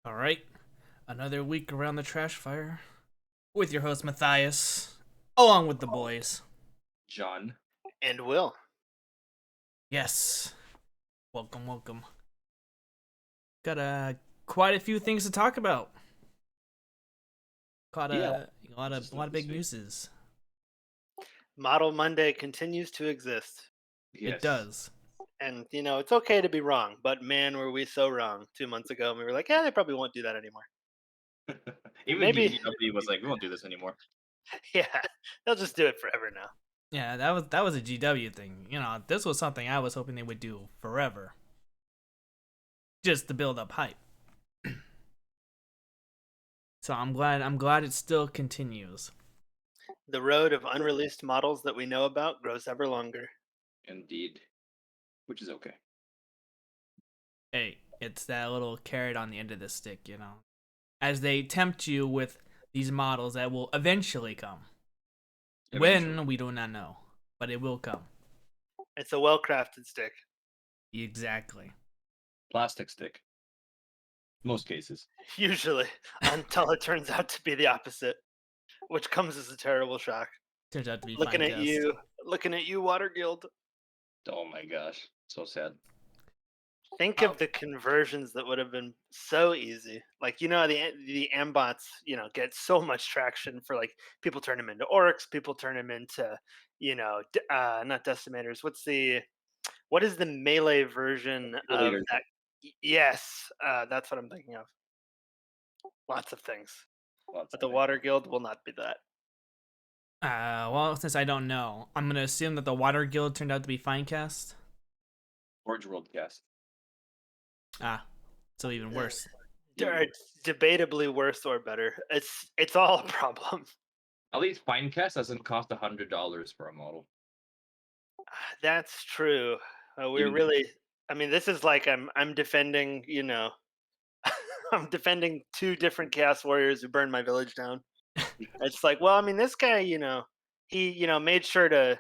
All right, another week around the trash fire with your host Mathias, along with the boys. John. And Will. Yes, welcome, welcome. Got quite a few things to talk about. Caught Yeah, a lot of big newses. Model Monday continues to exist. It Yes. does. And, it's okay to be wrong, but man, were we so wrong 2 months ago. And we were like, yeah, they probably won't do that anymore. Even Maybe, GW was like, we won't do this anymore. yeah, they'll just do it forever now. Yeah, that was a GW thing. This was something I was hoping they would do forever, just to build up hype. So I'm glad it still continues. The road of unreleased models that we know about grows ever longer. Indeed. Which is okay. Hey, it's that little carrot on the end of the stick. As they tempt you with these models that will eventually come. Eventually. When, we do not know, but it will come. It's a well crafted stick. Exactly. Plastic stick. Most cases. Usually, until it turns out to be the opposite, which comes as a terrible shock. Turns out to be Looking fine at cast. you, Water Guild. Oh my gosh. So sad. Think Oh, of the conversions that would have been so easy. Like the ambots, get so much traction for like people turn them into orcs, people turn them into, not decimators. What is the melee version People of eaters. that? Yes, that's what I'm thinking of. Lots of things, Lots but of the things. Water Guild will not be that. well, since I don't know, I'm gonna assume that the Water Guild turned out to be fine cast. Forge World cast. Ah, so even Uh, worse. Debatably worse or better. It's all a problem. At least Finecast doesn't cost $100 for a model. That's true. We're Even really. I mean, this is like I'm defending. I'm defending two different Chaos Warriors who burned my village down. It's like, well, I mean, this guy, he, made sure to,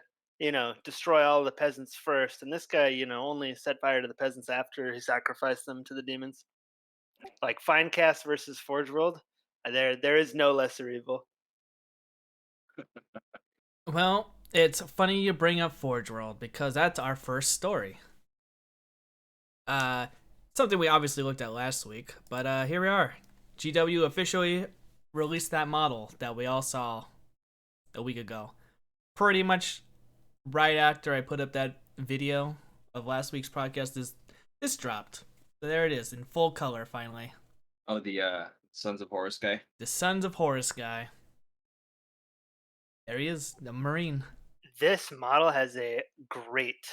destroy all the peasants first, and this guy, only set fire to the peasants after he sacrificed them to the demons. Like Finecast versus Forge World, there is no lesser evil. Well, it's funny you bring up Forge World because that's our first story. Uh, Something we obviously looked at last week, but here we are. GW officially released that model that we all saw a week ago. Pretty much right after I put up that video of last week's podcast, this dropped. So there it is in full color finally. Oh, the Sons of Horus guy. The Sons of Horus guy. There he is, the Marine. This model has a great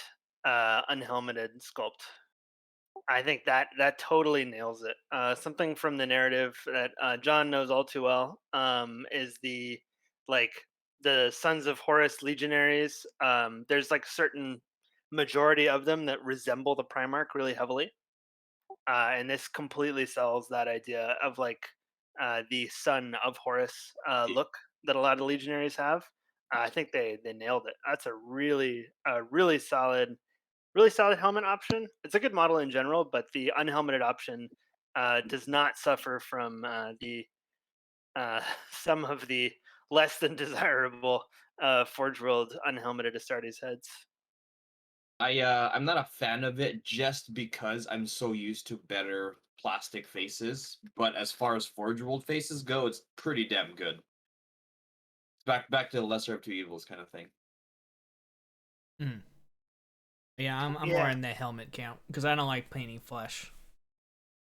unhelmeted sculpt. I think that totally nails it. Something from the narrative that John knows all too well is like the Sons of Horus legionaries. There's like certain majority of them that resemble the Primarch really heavily, and this completely sells that idea of like the Son of Horus look that a lot of legionaries have. I think they nailed it. That's a really solid helmet option. It's a good model in general, but the unhelmeted option does not suffer from the some of the less than desirable Forge World unhelmeted Astartes heads. I'm not a fan of it just because I'm so used to better plastic faces. But as far as Forge World faces go, it's pretty damn good. Back to the lesser of two evils kind of thing. Mm. Yeah, I'm more Yeah, in the helmet count because I don't like painting flesh,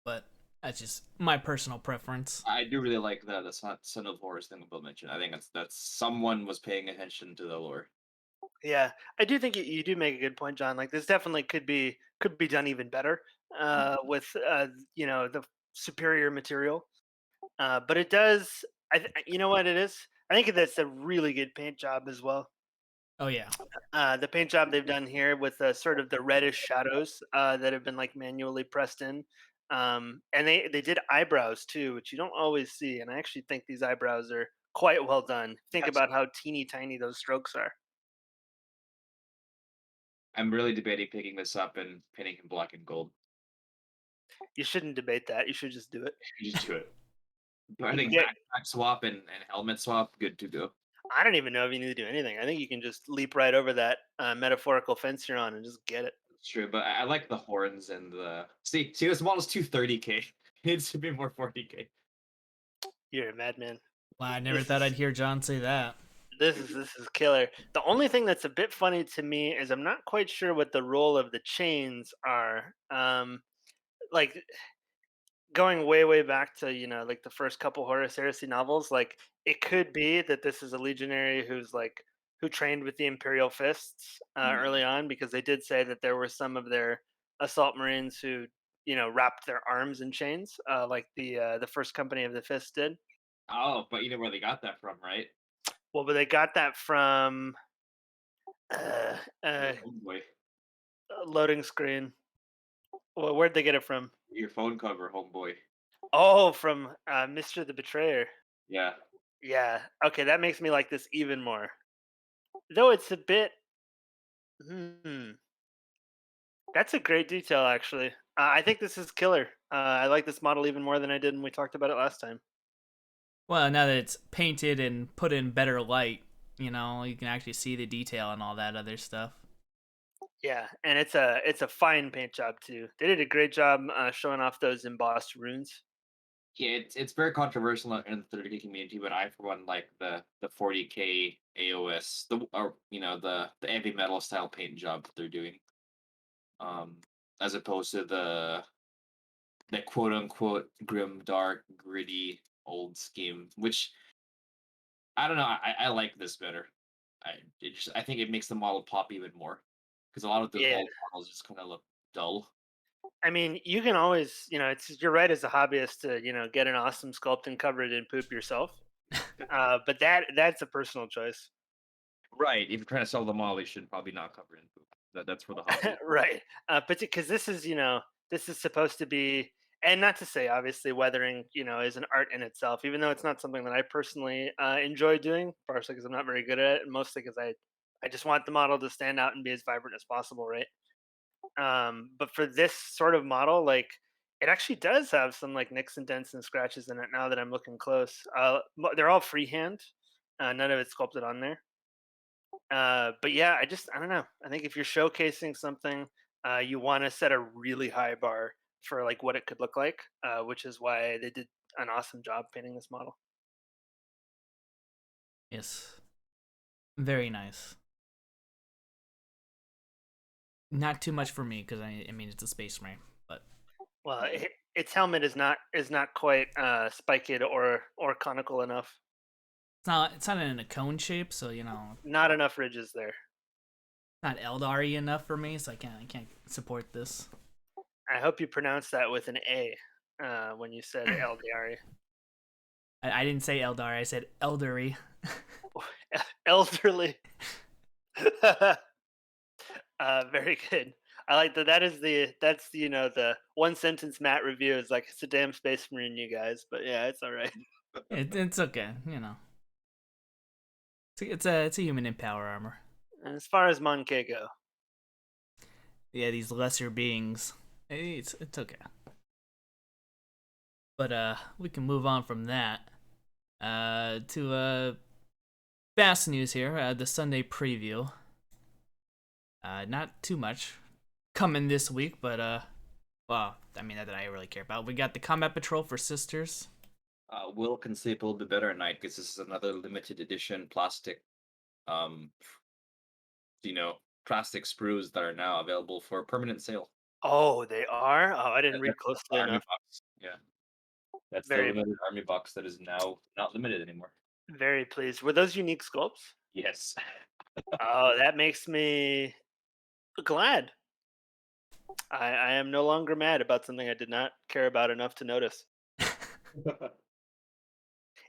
but that's just my personal preference. I do really like the Son of Horus thing Bill mentioned. I think that's someone was paying attention to the lore. yeah. I do think you do make a good point, John. Like this definitely could be done even better with the superior material. But it does. You know what it is? I think that's a really good paint job as well. Oh yeah, The paint job they've done here with sort of the reddish shadows that have been like manually pressed in, and they did eyebrows too, which you don't always see. And I actually think these eyebrows are quite well done. Think Yes. about how teeny tiny those strokes are. I'm really debating picking this up and painting him black and gold. You shouldn't debate that. You should just do it. You just do it. But I You can think get. backpack swap and helmet swap, good to go. I don't even know if you need to do anything. I think you can just leap right over that metaphorical fence you're on and just get it. It's true, but I like the horns and the see this model's 230K. It needs to be more 40K. You're a madman. Wow, I never This thought is I'd hear John say that. this is killer. The only thing that's a bit funny to me is I'm not quite sure what the role of the chains are. Like going way back to like the first couple Horus Heresy novels, like it could be that this is a legionary who trained with the Imperial Fists Mm. early on, because they did say that there were some of their assault marines who wrapped their arms in chains, like the first company of the Fists did. Oh, but you know where they got that from, right? Well, but they got that from uh, uh, Your homeboy, loading screen. Well, where'd they get it from? your phone cover, homeboy. Oh, from Mr. the Betrayer. Yeah. Yeah. Okay, that makes me like this even more. Though it's a bit. Hmm. That's a great detail, actually. I think this is killer. I like this model even more than I did when we talked about it last time. Well, now that it's painted and put in better light, you can actually see the detail and all that other stuff. Yeah, and it's a fine paint job too. They did a great job showing off those embossed runes. Yeah, it's very controversial in the 30K community, but I for one like the 40K AOS, the heavy metal style paint job that they're doing. Um as opposed to the quote unquote grim, dark, gritty old scheme, which I don't know, I like this better. I think it makes the model pop even more. Because a lot of those Yeah, old models just kinda look dull. I mean, you can always, you're right as a hobbyist to, get an awesome sculpt and cover it in poop yourself. But that's a personal choice. Right, if you're trying to sell the model, you should probably not cover it in poop. That's for the hobby. Right. But because this is supposed to be, and not to say obviously weathering, is an art in itself, even though it's not something that I personally enjoy doing, partially because I'm not very good at it, and mostly because I just want the model to stand out and be as vibrant as possible, right? But for this sort of model, like it actually does have some like nicks and dents and scratches in it. Now that I'm looking close, they're all freehand. None of it's sculpted on there. But yeah, I don't know. I think if you're showcasing something, you want to set a really high bar for like what it could look like, which is why they did an awesome job painting this model. Yes. Very nice. Not too much for me because I mean it's a space marine, but Well, its helmet is not quite spiked or conical enough. it's not in a cone shape, so Not enough ridges there. not Eldari enough for me, so I can't support this. I hope you pronounced that with an A when you said LDR. I didn't say Eldari, I said Eldery. Elderly. Very good. I like that. That's the one sentence Matt review is like, it's a damn space marine, you guys. But yeah, it's all right. It's okay, It's a human in power armor. And as far as Monkey go, Yeah, these lesser beings. It's okay. But we can move on from that. To fast news here. The Sunday preview. Not too much coming this week, but well, I mean not that I really care about. We got the Combat Patrol for Sisters. Will can sleep a little bit better at night because this is another limited edition plastic, um, plastic sprues that are now available for permanent sale. oh, they are. Oh, I Yeah, didn't read that's the closely army enough. box. Yeah, that's the Very, limited army box that is now not limited anymore. very pleased. Were those unique sculpts? Yes. Oh, that makes me glad. I am no longer mad about something I did not care about enough to notice.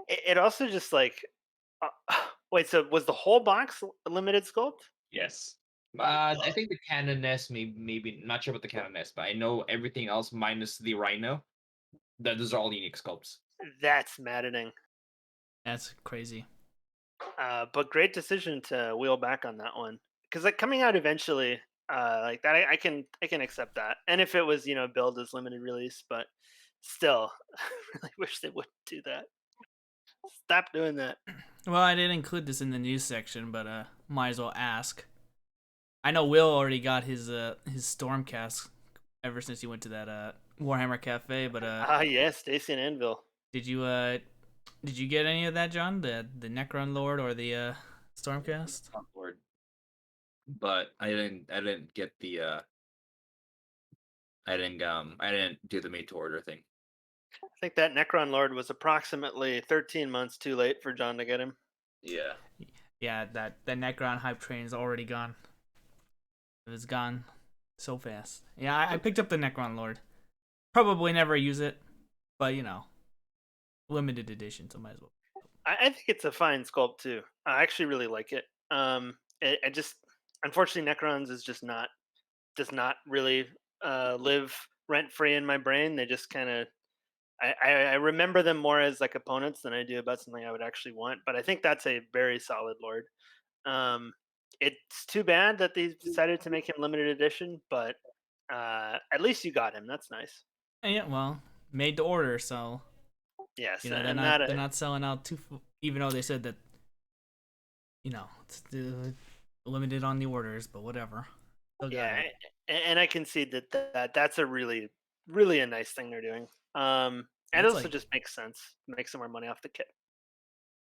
It also just like, wait, so was the whole box a limited sculpt? Yes. I think the Canoness, maybe not sure about the Canoness, but I know everything else minus the Rhino. That those are all unique sculpts. That's maddening. That's crazy. But great decision to wheel back on that one, because like coming out eventually. like that, I can accept that. And if it was billed as limited release, but still, I really wish they wouldn't do that. Stop doing that. Well, I didn't include this in the news section, but might as well ask. I know Will already got his Stormcast ever since he went to that Warhammer Cafe, but Yes, Stacy and Anvil. did you get any of that, John? The Necron Lord or the Stormcast? On board. But I didn't get the I didn't do the made to order thing. I think that Necron Lord was approximately 13 months too late for John to get him. Yeah. Yeah, that the Necron hype train is already gone. It was gone so fast. Yeah, I picked up the Necron Lord. Probably never use it, but limited edition, so might as well. I think it's a fine sculpt too. I actually really like it. I just unfortunately Necrons is just not does not really live rent free in my brain. They just kind of I remember them more as like opponents than I do about something I would actually want. But I think that's a very solid lord. It's too bad that they decided to make him limited edition, but at least you got him. That's nice. And yeah, well, made to order, so Yes, they're and they're not selling out too. Even though they said that it's limited on the orders, but whatever. Still got yeah, it. and I concede that's a really a nice thing they're doing. And it That's also like, just makes sense. Make some more money off the kit.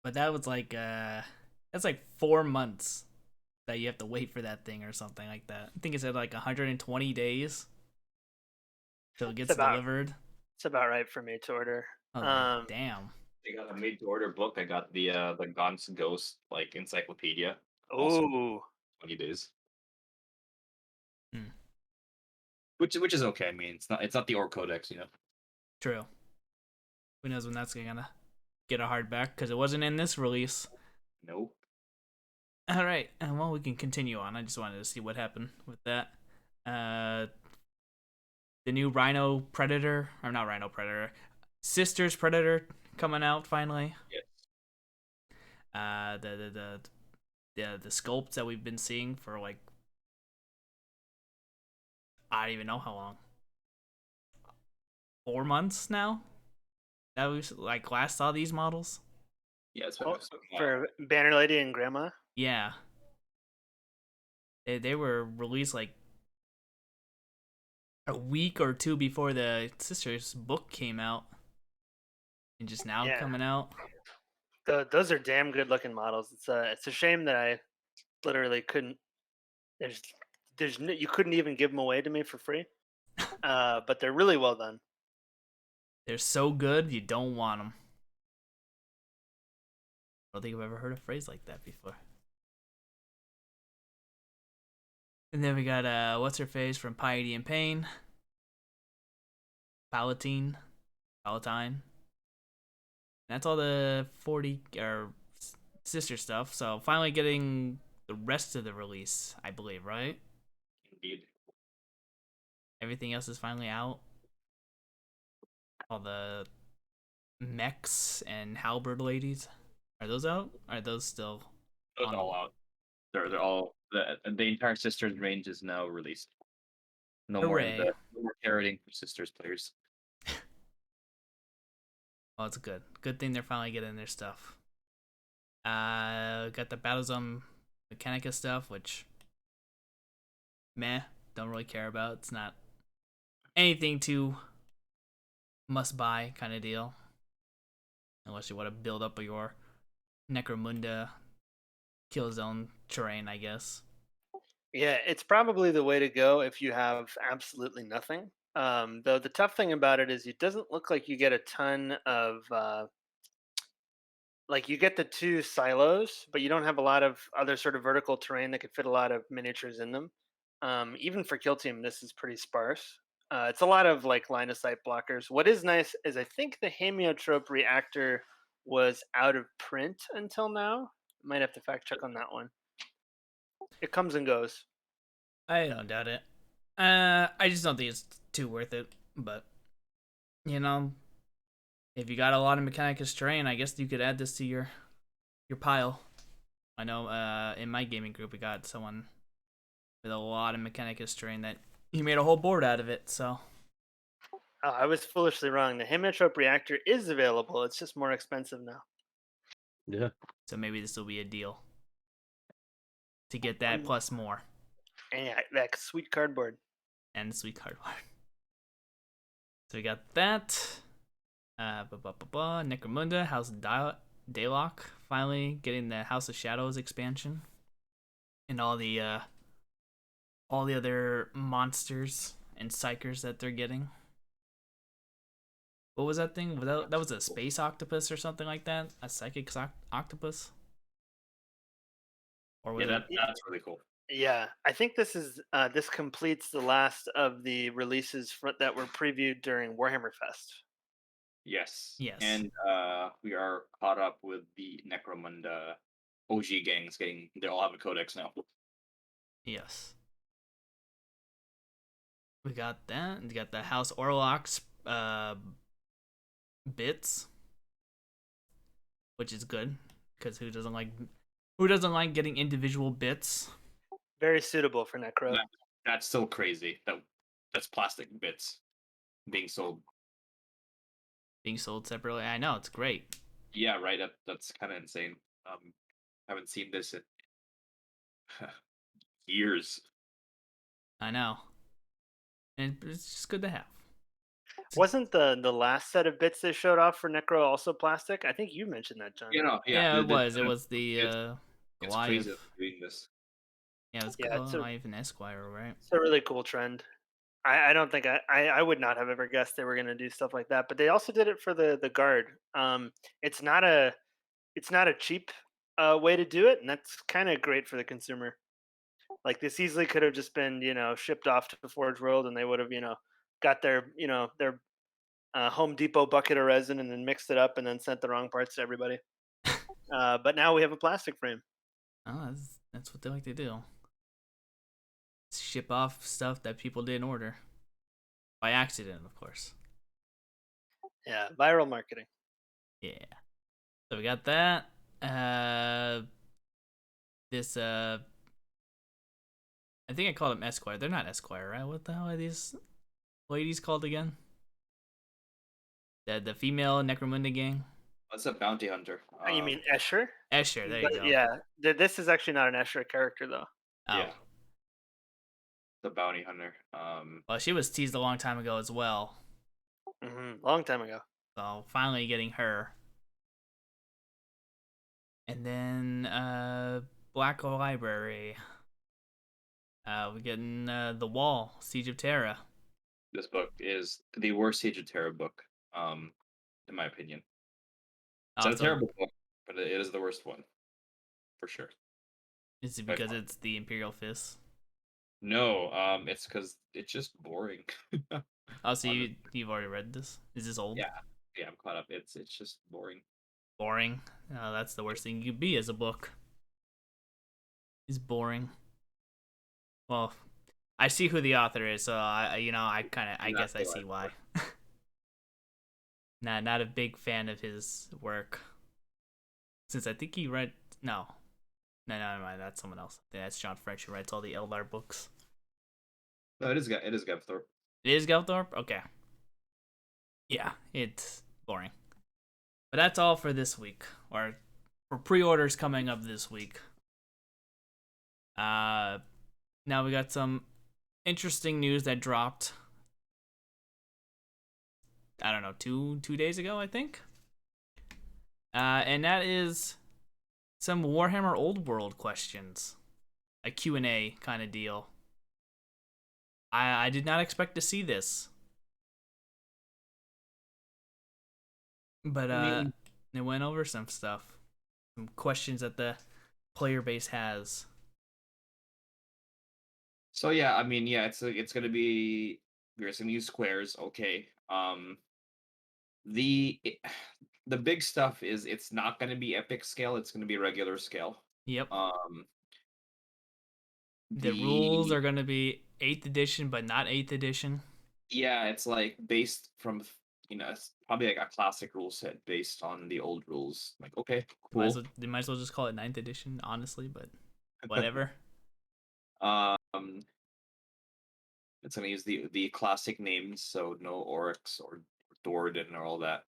but that was like that's like 4 months that you have to wait for that thing or something like that. I think it said like 120 days till it gets delivered. It's about right for me to order. I was like, damn. I got a made to order book. I got the Gaunt's Ghost like encyclopedia. Also Oh, 20 days. Hmm. Which is okay. I mean, it's not the Orc Codex, True. Who knows when that's gonna get a hardback because it wasn't in this release. Nope. All right, and well, we can continue on. I just wanted to see what happened with that. The new Rhino Predator, or not Rhino Predator, Sisters Predator coming out finally. Yes. The sculpts that we've been seeing for like I don't even know how long. 4 months now that we like last saw these models. Yeah, it's oh, for Banner Lady and Grandma. Yeah, they were released like a week or two before the Sisters book came out, and just now Yeah. coming out. Those are damn good looking models. It's a shame that I literally couldn't. You couldn't even give them away to me for free. But they're really well done. They're so good you don't want them. I don't think I've ever heard a phrase like that before. And then we got what's her face from Piety and Pain, Palatine. That's all the 40 or sister stuff. So finally getting the rest of the release, I believe, right? Indeed. Everything else is finally out. All the mechs and halberd ladies. Are those out? Are those still Those are all out. They're all the entire Sisters range is now released. No Hooray. no more carroting for Sisters players. Well, it's good. Good thing they're finally getting their stuff. Got the Battlezone Mechanica stuff, which meh, don't really care about. It's not anything too must buy kind of deal. Unless you want to build up your Necromunda Killzone terrain, I guess. Yeah, it's probably the way to go if you have absolutely nothing. Though the tough thing about it is it doesn't look like you get a ton of like you get the two silos, but you don't have a lot of other sort of vertical terrain that could fit a lot of miniatures in them. Even for Kill Team, this is pretty sparse. It's a lot of like line of sight blockers. What is nice is I think the Heliotrope reactor was out of print until now. Might have to fact check on that one. It comes and goes. I don't doubt it. I just don't think it's too worth it. But you know, if you got a lot of Mechanicus terrain, I guess you could add this to your pile. I know in my gaming group we got someone with a lot of Mechanicus terrain that he made a whole board out of it. So Oh, I was foolishly wrong. The Himmeltrope reactor is available. It's just more expensive now. Yeah. so maybe this will be a deal to get that plus more And yeah, that sweet cardboard. and the sweet card art. So we got that. Necromunda, House of Daylock, finally getting the House of Shadows expansion, and all the other monsters and psychers that they're getting. What was that thing? That was a space octopus or something like that? A psychic octopus? Or was Yeah, it? that's really cool. Yeah, I think this completes the last of the releases that were previewed during Warhammer Fest. Yes. Yes. And we are caught up with the Necromunda OG gangs. They all have a codex now. Yes. We got that. We got the House Orlocks bits, which is good because who doesn't like getting individual bits? Very suitable for Necro. That's so crazy. That's plastic bits being sold. Being sold separately. I know, it's great. Yeah, right. That's kind of insane. Haven't seen this in years. I know. And it's just good to have. Wasn't the last set of bits they showed off for Necro also plastic? I think you mentioned that, John. Yeah, it was. It was the It's crazy Goliath. doing this. Yeah, it was Yeah, it's Goliath and Esquire, right? It's a really cool trend. I don't think I would not have ever guessed they were going to do stuff like that. But they also did it for the guard. It's not a cheap way to do it, and that's kind of great for the consumer. Like this easily could have just been shipped off to Forge World, and they would have got their Home Depot bucket of resin and then mixed it up and then sent the wrong parts to everybody. But now we have a plastic frame. Oh, that's what they like to do. Ship off stuff that people didn't order. By accident, of course. Yeah, viral marketing. Yeah. So we got that. This I think I called them Esquire. They're not Esquire, right? What the hell are these ladies called again? The female Necromunda gang? What's a bounty hunter? You mean Escher? Escher, there you go. Yeah, this is actually not an Escher character though. Oh. Yeah. The bounty hunter. Well, she was teased a long time ago as well. Long time ago. So finally getting her. And then Black Hole Library. We're getting The Wall, Siege of Terra. This book is the worst Siege of Terra book, in my opinion. It's not a terrible book, but it is the worst one, for sure. Is it because it's the Imperial Fist? No, it's because it's just boring. Oh, so you've already read this? Is this old? Yeah, I'm caught up. It's just boring. Boring? Oh, that's the worst thing you could be as a book. Is boring. Well, I see who the author is, so I guess I see why. Not a big fan of his work. Since I think he read no, never mind. That's someone else. I think that's John French who writes all the Eldar books. No, it is Gevthorpe. It is Gelthorpe? Okay. Yeah, it's boring. But that's all for this week, or for pre-orders coming up this week. Now we got some interesting news that dropped. I don't know, two days ago, I think. And that is some Warhammer Old World questions, a Q&A kind of deal. I did not expect to see this, but they went over some stuff, some questions that the player base has. So yeah, it's gonna be we're gonna use squares, okay. The big stuff is it's not gonna be epic scale, it's gonna be regular scale. Yep. The rules are gonna be 8th edition, but not 8th edition. Yeah, it's like based from it's probably like a classic rule set based on the old rules. Like, okay, cool. They might as well just call it 9th edition, honestly, but whatever. It's gonna use the classic names, so no Oryx or Dorden or all that.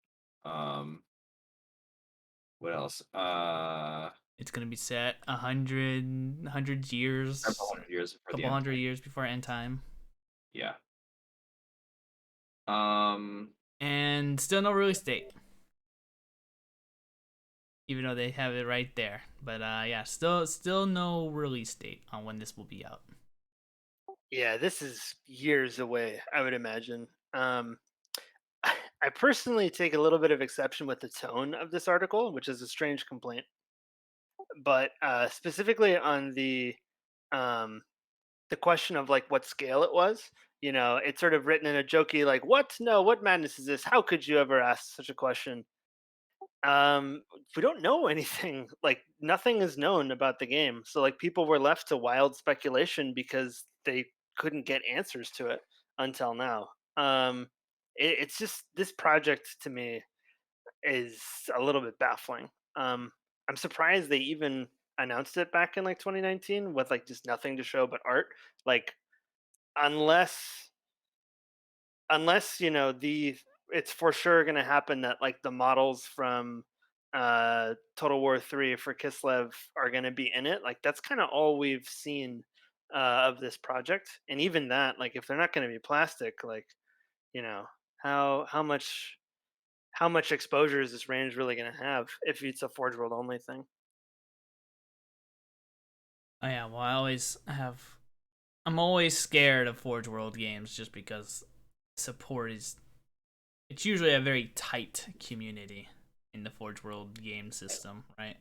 What else? It's gonna be set 100 Several years, hundred years before the couple end hundred time. years before end time, Yeah. Um. and still no release date, even though they have it right there. But yeah, still no release date on when this will be out. Yeah, this is years away, I would imagine. I personally take a little bit of exception with the tone of this article, which is a strange complaint. But specifically on um, the question of like what scale it was, it's sort of written in a jokey like, "What? No, what madness is this? How could you ever ask such a question?" We don't know anything. Like nothing is known about the game, so like people were left to wild speculation because they couldn't get answers to it until now. It's just this project to me is a little bit baffling. I'm surprised they even announced it back in like 2019 with like just nothing to show but art. Like unless the it's for sure going to happen that like the models from Total War 3 for Kislev are going to be in it. Like that's kind of all we've seen of this project, and even that, like if they're not going to be plastic, like you know how much exposure is this range really going to have if it's a Forge World only thing? Oh yeah, well I'm always scared of Forge World games just because support is it's usually a very tight community in the Forge World game system, right?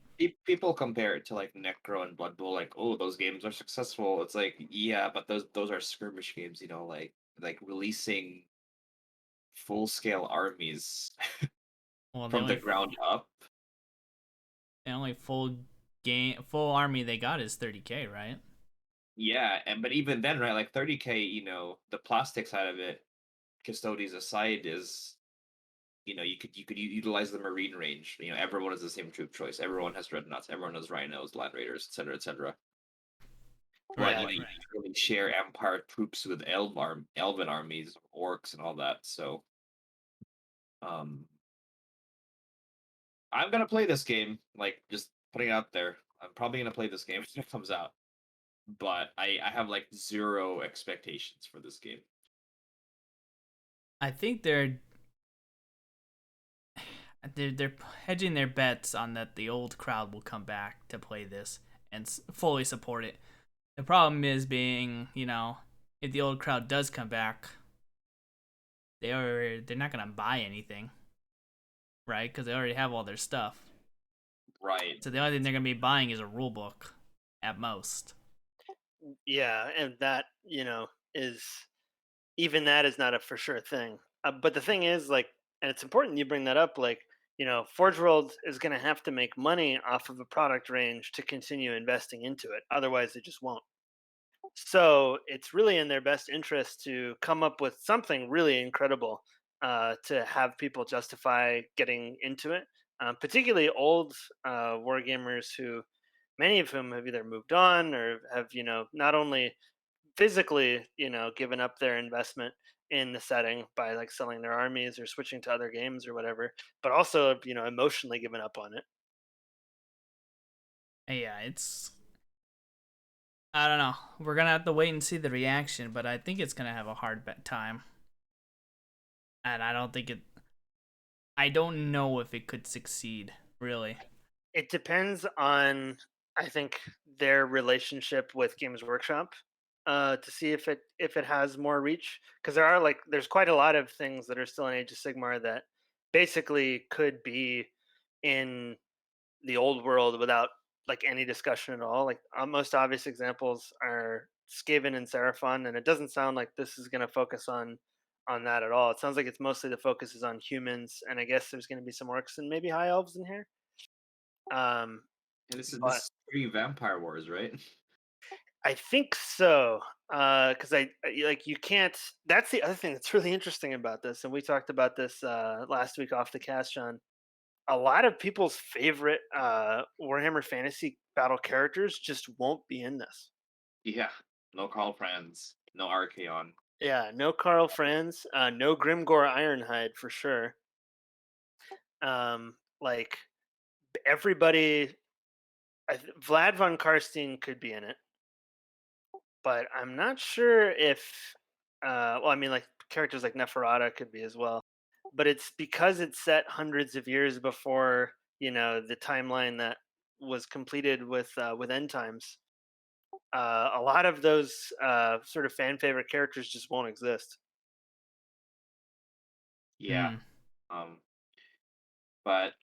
People compare it to like Necro and Blood Bowl, like, oh, those games are successful. It's like, yeah, but those are skirmish games, like releasing full scale armies Well, from the ground up. the only full army they got is 30K, right? Yeah, and but even then, right, like 30K, the plastic side of it, custodies aside, is you could utilize the marine range. Everyone has the same troop choice. Everyone has dreadnoughts. Everyone has rhinos, land raiders, etc., etc. But Yeah, you can really share empire troops with elven armies, orcs, and all that. So, um, I'm gonna play this game. Like, just putting it out there. I'm probably gonna play this game when it comes out. But I have like zero expectations for this game. I think they're hedging their bets on that the old crowd will come back to play this and fully support it. The problem is being, if the old crowd does come back, they're not gonna buy anything, right? Because they already have all their stuff. Right. So the only thing they're gonna be buying is a rule book, at most. yeah, and that is even that is not a for sure thing. But the thing is, like, and it's important you bring that up. Like, Forge World is going to have to make money off of a product range to continue investing into it. Otherwise, they just won't. So it's really in their best interest to come up with something really incredible to have people justify getting into it. Particularly old wargamers who, many of whom have either moved on or have, not only physically, given up their investment in the setting by like selling their armies or switching to other games or whatever, but also, emotionally given up on it. Yeah, I don't know. We're gonna have to wait and see the reaction, but I think it's gonna have a hard time, and I don't know if it could succeed. Really. It depends on, I think, their relationship with Games Workshop to see if it has more reach. Because there's quite a lot of things that are still in Age of Sigmar that basically could be in the old world without like any discussion at all. Like most obvious examples are Skaven and Seraphon, and it doesn't sound like this is going to focus on that at all. It sounds like it's mostly the focus is on humans, and I guess there's going to be some orcs and maybe high elves in here. And this is But pre-Vampire Wars, right? I think so, because like you can't. That's the other thing that's really interesting about this, and we talked about this last week off the cast, John. A lot of people's favorite Warhammer Fantasy Battle characters just won't be in this. Yeah. No Carl Franz. No Archeon. Yeah, no Carl Franz, no Grimgor Ironhide for sure. Like everybody, Vlad von Karstein could be in it, but I'm not sure if. Well, I mean, like characters like Neferata could be as well, but it's because it's set hundreds of years before the timeline that was completed with End Times. A lot of those sort of fan favorite characters just won't exist. Yeah. Hmm. But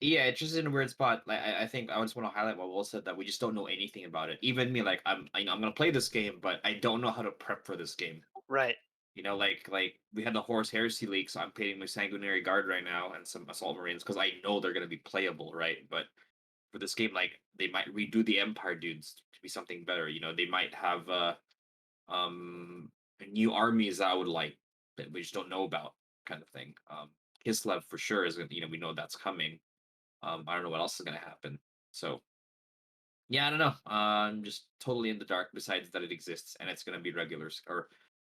yeah, it's just in a weird spot. Like I think I just want to highlight what Will said, that we just don't know anything about it. Even me, like I'm gonna play this game, but I don't know how to prep for this game. Right. Like we had the Horus Heresy leak, so I'm painting my Sanguinary Guard right now and some Assault Marines because I know they're gonna be playable, right? But for this game, like they might redo the Empire dudes to be something better. They might have um new armies that I would like that we just don't know about, kind of thing. Kislev for sure is gonna, we know that's coming. I don't know what else is gonna happen. So yeah, I don't know. I'm just totally in the dark. Besides that, it exists and it's gonna be regular or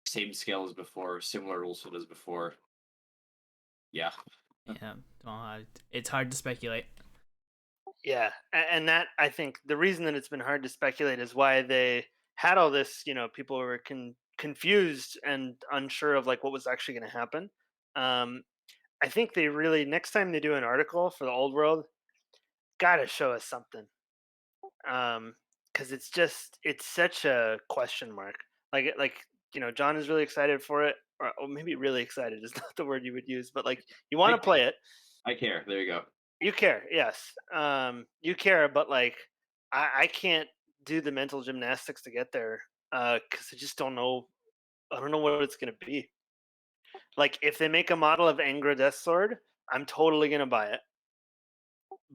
same scale as before, similar rules as before. Yeah, Yeah. Well, it's hard to speculate. Yeah, and that I think the reason that it's been hard to speculate is why they had all this. People were confused and unsure of like what was actually going to happen. Um, I think they really next time they do an article for the old world, gotta show us something. Because it's such a question mark. John is really excited for it, or maybe really excited is not the word you would use, but like you want I to play it. I care. There you go. You care, yes. You care, but like I can't do the mental gymnastics to get there because I just don't know. I don't know what it's gonna be. Like if they make a model of Angra Death Sword, I'm totally gonna buy it.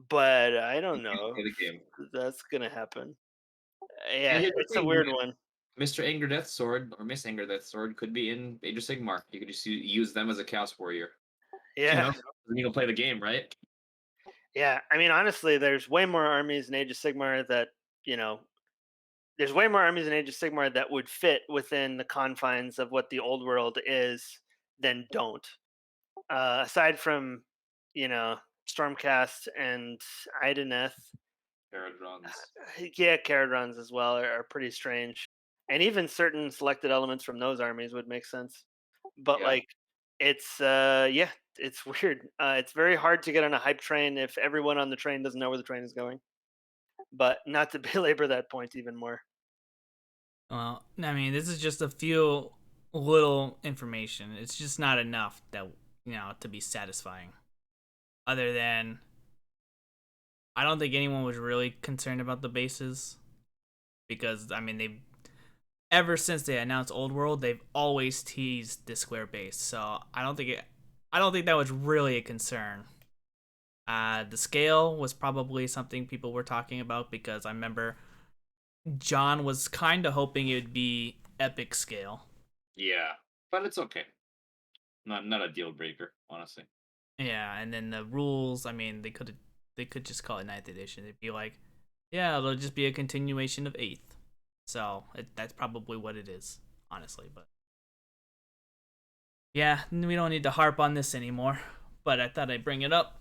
But I You don't can't know play the game. if that's gonna happen. And Yeah, here's the it's a thing, weird one. Mr. Anger Death Sword or Miss Anger Death Sword could be in Age of Sigmar. You could just use them as a Chaos Warrior. Yeah, Then you can play the game, right? yeah. I mean, honestly, there's way more armies in Age of Sigmar that you know. There's way more armies in Age of Sigmar that would fit within the confines of what the old world is than don't. Aside from you know Stormcast and Ideneth, Paradrons. yeah, Caradrons as well are pretty strange, and even certain selected elements from those armies would make sense. But Yeah. like, it's yeah, it's weird. It's very hard to get on a hype train if everyone on the train doesn't know where the train is going. But not to belabor that point even more. Well, I mean, this is just a few little information. It's just not enough that to be satisfying. Other than, I don't think anyone was really concerned about the bases because I mean they've ever since they announced Old World they've always teased the square base. So I don't think that was really a concern. The scale was probably something people were talking about because I remember John was kind of hoping it would be epic scale. Yeah. But it's okay. Not a deal breaker, honestly. Yeah, and then the rules. I mean, they could just call it Ninth Edition. It'd be like, yeah, it'll just be a continuation of Eighth. So that's probably what it is, honestly. But yeah, we don't need to harp on this anymore. But I thought I'd bring it up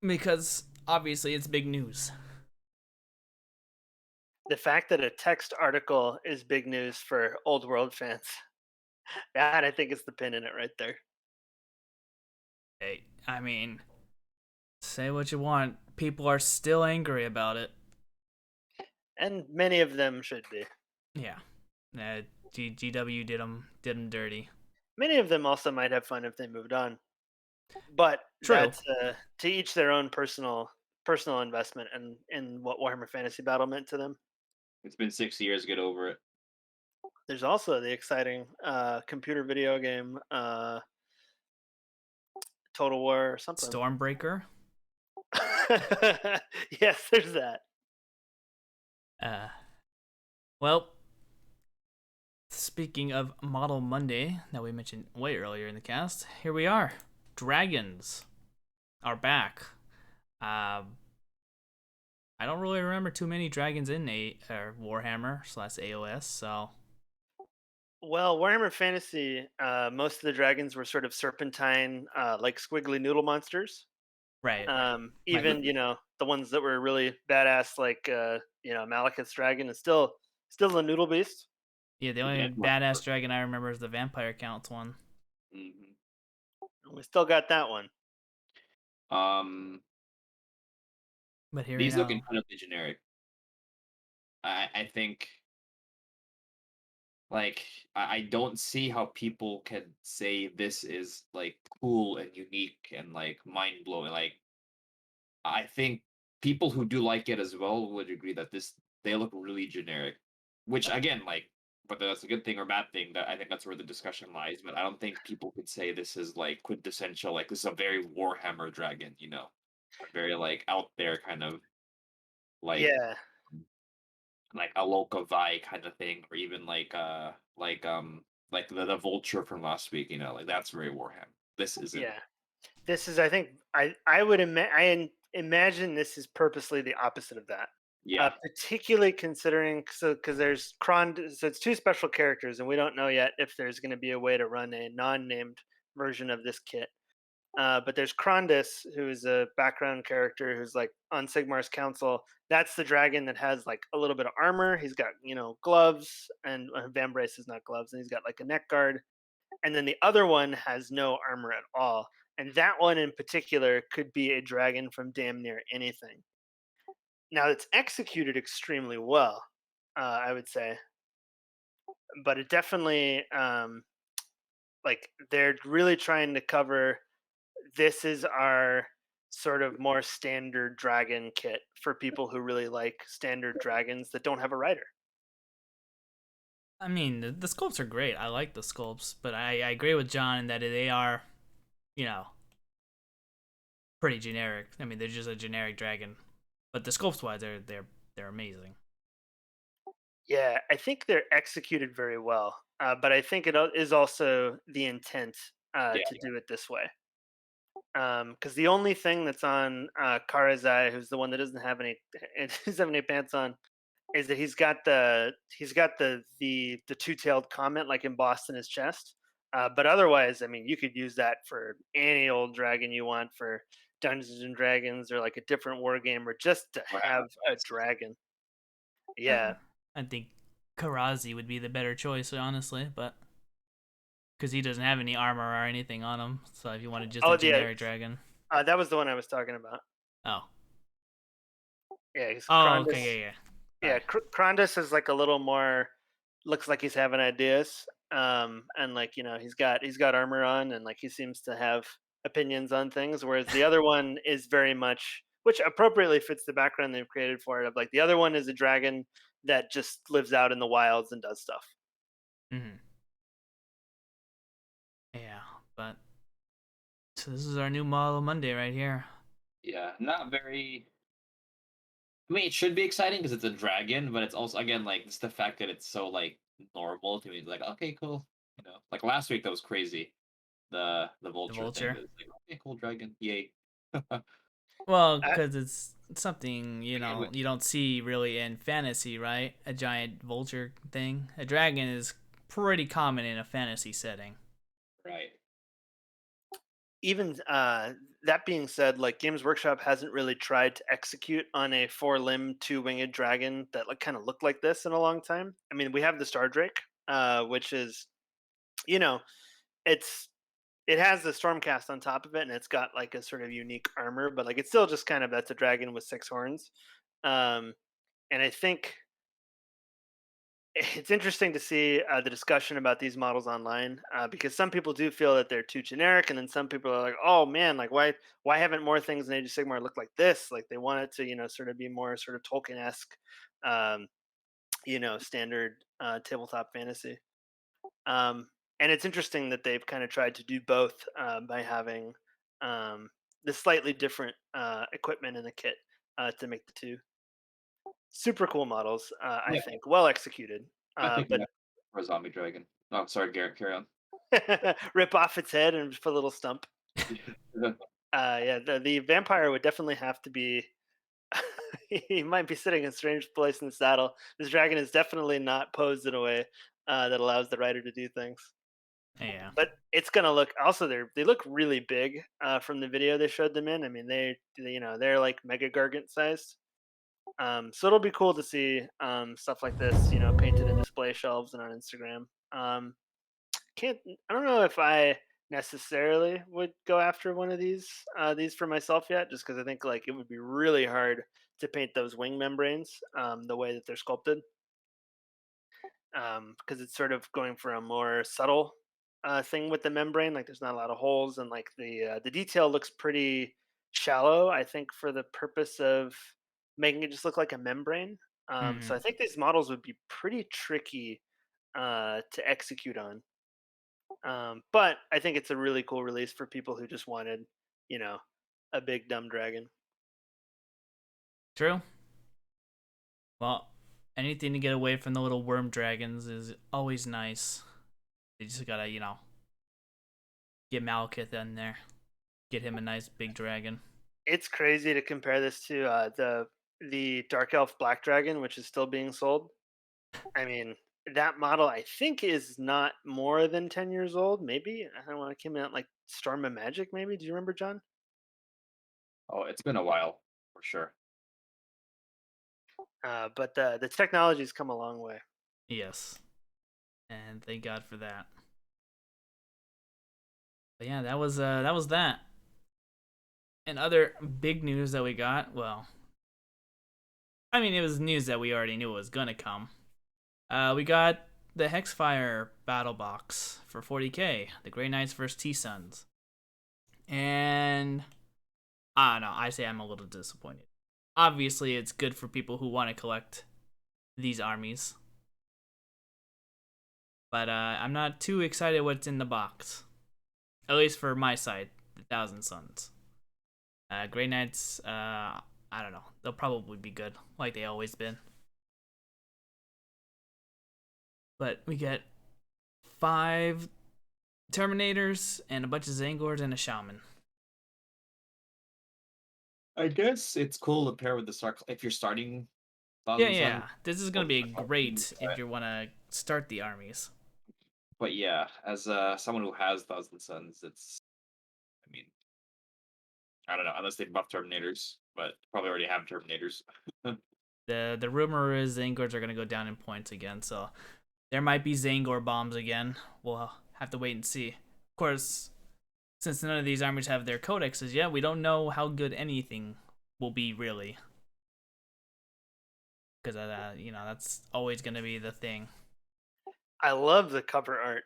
because obviously it's big news. The fact that a text article is big news for old world fans. That I think is the pin in it right there. Hey, I mean, say what you want, people are still angry about it. And many of them should be. Yeah, GW did them dirty. Many of them also might have fun if they moved on. But True. that's to each their own personal investment in what Warhammer Fantasy Battle meant to them. It's been 6 years. Get over it. There's also the exciting computer video game Total War or something. Stormbreaker. Yes, there's that. Uh, well, speaking of Model Monday that we mentioned way earlier in the cast, here we are. Dragons are back. I don't really remember too many dragons in Warhammer slash AOS. So Well, Warhammer Fantasy, most of the dragons were sort of serpentine, like squiggly noodle monsters. right, like Even the ones that were really badass, like Malekith's dragon is still a noodle beast. yeah, the Yeah. only badass dragon I remember is the Vampire Counts one. Mhm. We still got that one. Um, But here you these look know, incredibly generic. I think like I don't see how people can say this is like cool and unique and like mind blowing. Like I think people who do like it as well would agree that they look really generic. Which again, like whether that's a good thing or bad thing, that I think that's where the discussion lies. But I don't think people could say this is like quintessential, like this is a very Warhammer dragon, a very like out there kind of like Yeah, like a Loka kind of thing, or even like the vulture from last week, like that's very Warhammer. This isn't. yeah. This is, I think, I imagine this is purposely the opposite of that. Yeah, Particularly considering, because there's so it's two special characters, and we don't know yet if there's going to be a way to run a non-named version of this kit. But there's Krondus, who's a background character who's like on Sigmar's council. That's the dragon that has like a little bit of armor. He's got gloves, and Vambrace is not gloves, and he's got like a neck guard. And then the other one has no armor at all. And that one in particular could be a dragon from damn near anything. Now it's executed extremely well, I would say, but it definitely like they're really trying to cover. This is our sort of more standard dragon kit for people who really like standard dragons that don't have a rider. I mean the sculpts are great. I like the sculpts, but I agree with John in that they are, you know, pretty generic. I mean they're just a generic dragon, but the sculpts wise they're amazing. Yeah, I think they're executed very well, but I think is also the intent yeah, to do it this way. Because the only thing that's on Karazai, who's the one that doesn't have any doesn't have any pants on, is that he's got the two-tailed comment like embossed in his chest. But otherwise, I mean, you could use that for any old dragon you want for Dungeons and Dragons or like a different war game or just to have Warhammer a Fantasy. dragon. Uh, Yeah. I think Karazi would be the better choice, honestly, but because he doesn't have any armor or anything on him. So if you wanted just a Oh, yeah. generic dragon, That was the one I was talking about. oh, Yeah, he's oh, Krondus. okay, yeah, yeah. Yeah, Sorry. Krondus is like a little more looks like he's having ideas. And like, he's got armor on and like he seems to have opinions on things, whereas the other one is very much which appropriately fits the background they've created for it of like the other one is a dragon that just lives out in the wilds and does stuff. Hmm. Yeah, but so this is our new model Monday right here. Yeah, not very. I mean, it should be exciting because it's a dragon, but it's also again like it's the fact that it's so like normal to me. It's like okay, cool. Like last week that was crazy. The The vulture thing. vulture. It's like okay, cool dragon, yay. Well, I, because it's something you don't see really in fantasy, right? A giant vulture thing. A dragon is pretty common in a fantasy setting. Right. Even that being said, like Games Workshop hasn't really tried to execute on a four-limbed, two-winged dragon that like kind of looked like this in a long time. I mean, we have the Star Drake, which is, you know, it's it has the Stormcast on top of it, and it's got like a sort of unique armor, but like it's still just kind of that's a dragon with six horns. Um, and I think it's interesting to see the discussion about these models online because some people do feel that they're too generic, and then some people are like, "Oh man, like why haven't more things in Age of Sigmar look like this? Like they want it to sort of be more sort of Tolkien esque, um, standard tabletop fantasy." Um, and it's interesting that they've kind of tried to do both by having the slightly different equipment in the kit to make the two super cool models. I Yeah, think well executed, I think but yeah, for a zombie dragon. Oh, sorry, Garrett, carry on. rip off its head and just put a little stump. Yeah. Yeah, the vampire would definitely have to be he might be sitting in a strange place in the saddle. This dragon is definitely not posed in a way that allows the rider to do things. Yeah. But it's gonna look. Also, they look really big from the video they showed them in. I mean, they're like mega gargant sized. So it'll be cool to see stuff like this, painted in display shelves and on Instagram. Can't I don't know if I necessarily would go after one of these for myself yet, just because I think like it would be really hard to paint those wing membranes the way that they're sculpted, because it's sort of going for a more subtle thing with the membrane. Like there's not a lot of holes, and like the detail looks pretty shallow. I think for the purpose of making it just look like a membrane. So Hmm. I think these models would be pretty tricky to execute on. But I think it's a really cool release for people who just wanted, you know, a big dumb dragon. True. Well, anything to get away from the little worm dragons is always nice. You just gotta, get Malekith in there. Get him a nice big dragon. It's crazy to compare this to the Dark Elf Black Dragon, which is still being sold. I mean, that model I think is not more than 10 years old. Maybe I don't know. It came out like Storm of Magic. Maybe do you remember, John? Oh, it's been a while for sure. But the technology's come a long way. Yes. And thank God for that. But yeah, that was that. And other big news that we got, well, I mean it was news that we already knew was gonna come. We got the Hexfire battle box for 40k, the Grey Knights vs T Suns. And I don't know, I say I'm a little disappointed. Obviously it's good for people who want to collect these armies. But I'm not too excited what's in the box. At least for my side, the Thousand Suns. Grey Knights, I don't know. They'll probably be good, like they always been. But we get 5 Terminators and a bunch of Zangors and a Shaman. I guess it's cool to pair with the Sark if you're starting Yeah, Thousand Sun. yeah. This is Well, gonna the be Sark great if you want to start the armies. But yeah, as someone who has Thousand Suns, it's I mean I don't know unless they buff Terminators, but probably already have Terminators. The rumor is Zangors are gonna go down in points again, so there might be Zangor bombs again. We'll have to wait and see. Of course, since none of these armies have their codexes yet, we don't know how good anything will be really. Because that's always gonna be the thing. I love the cover art.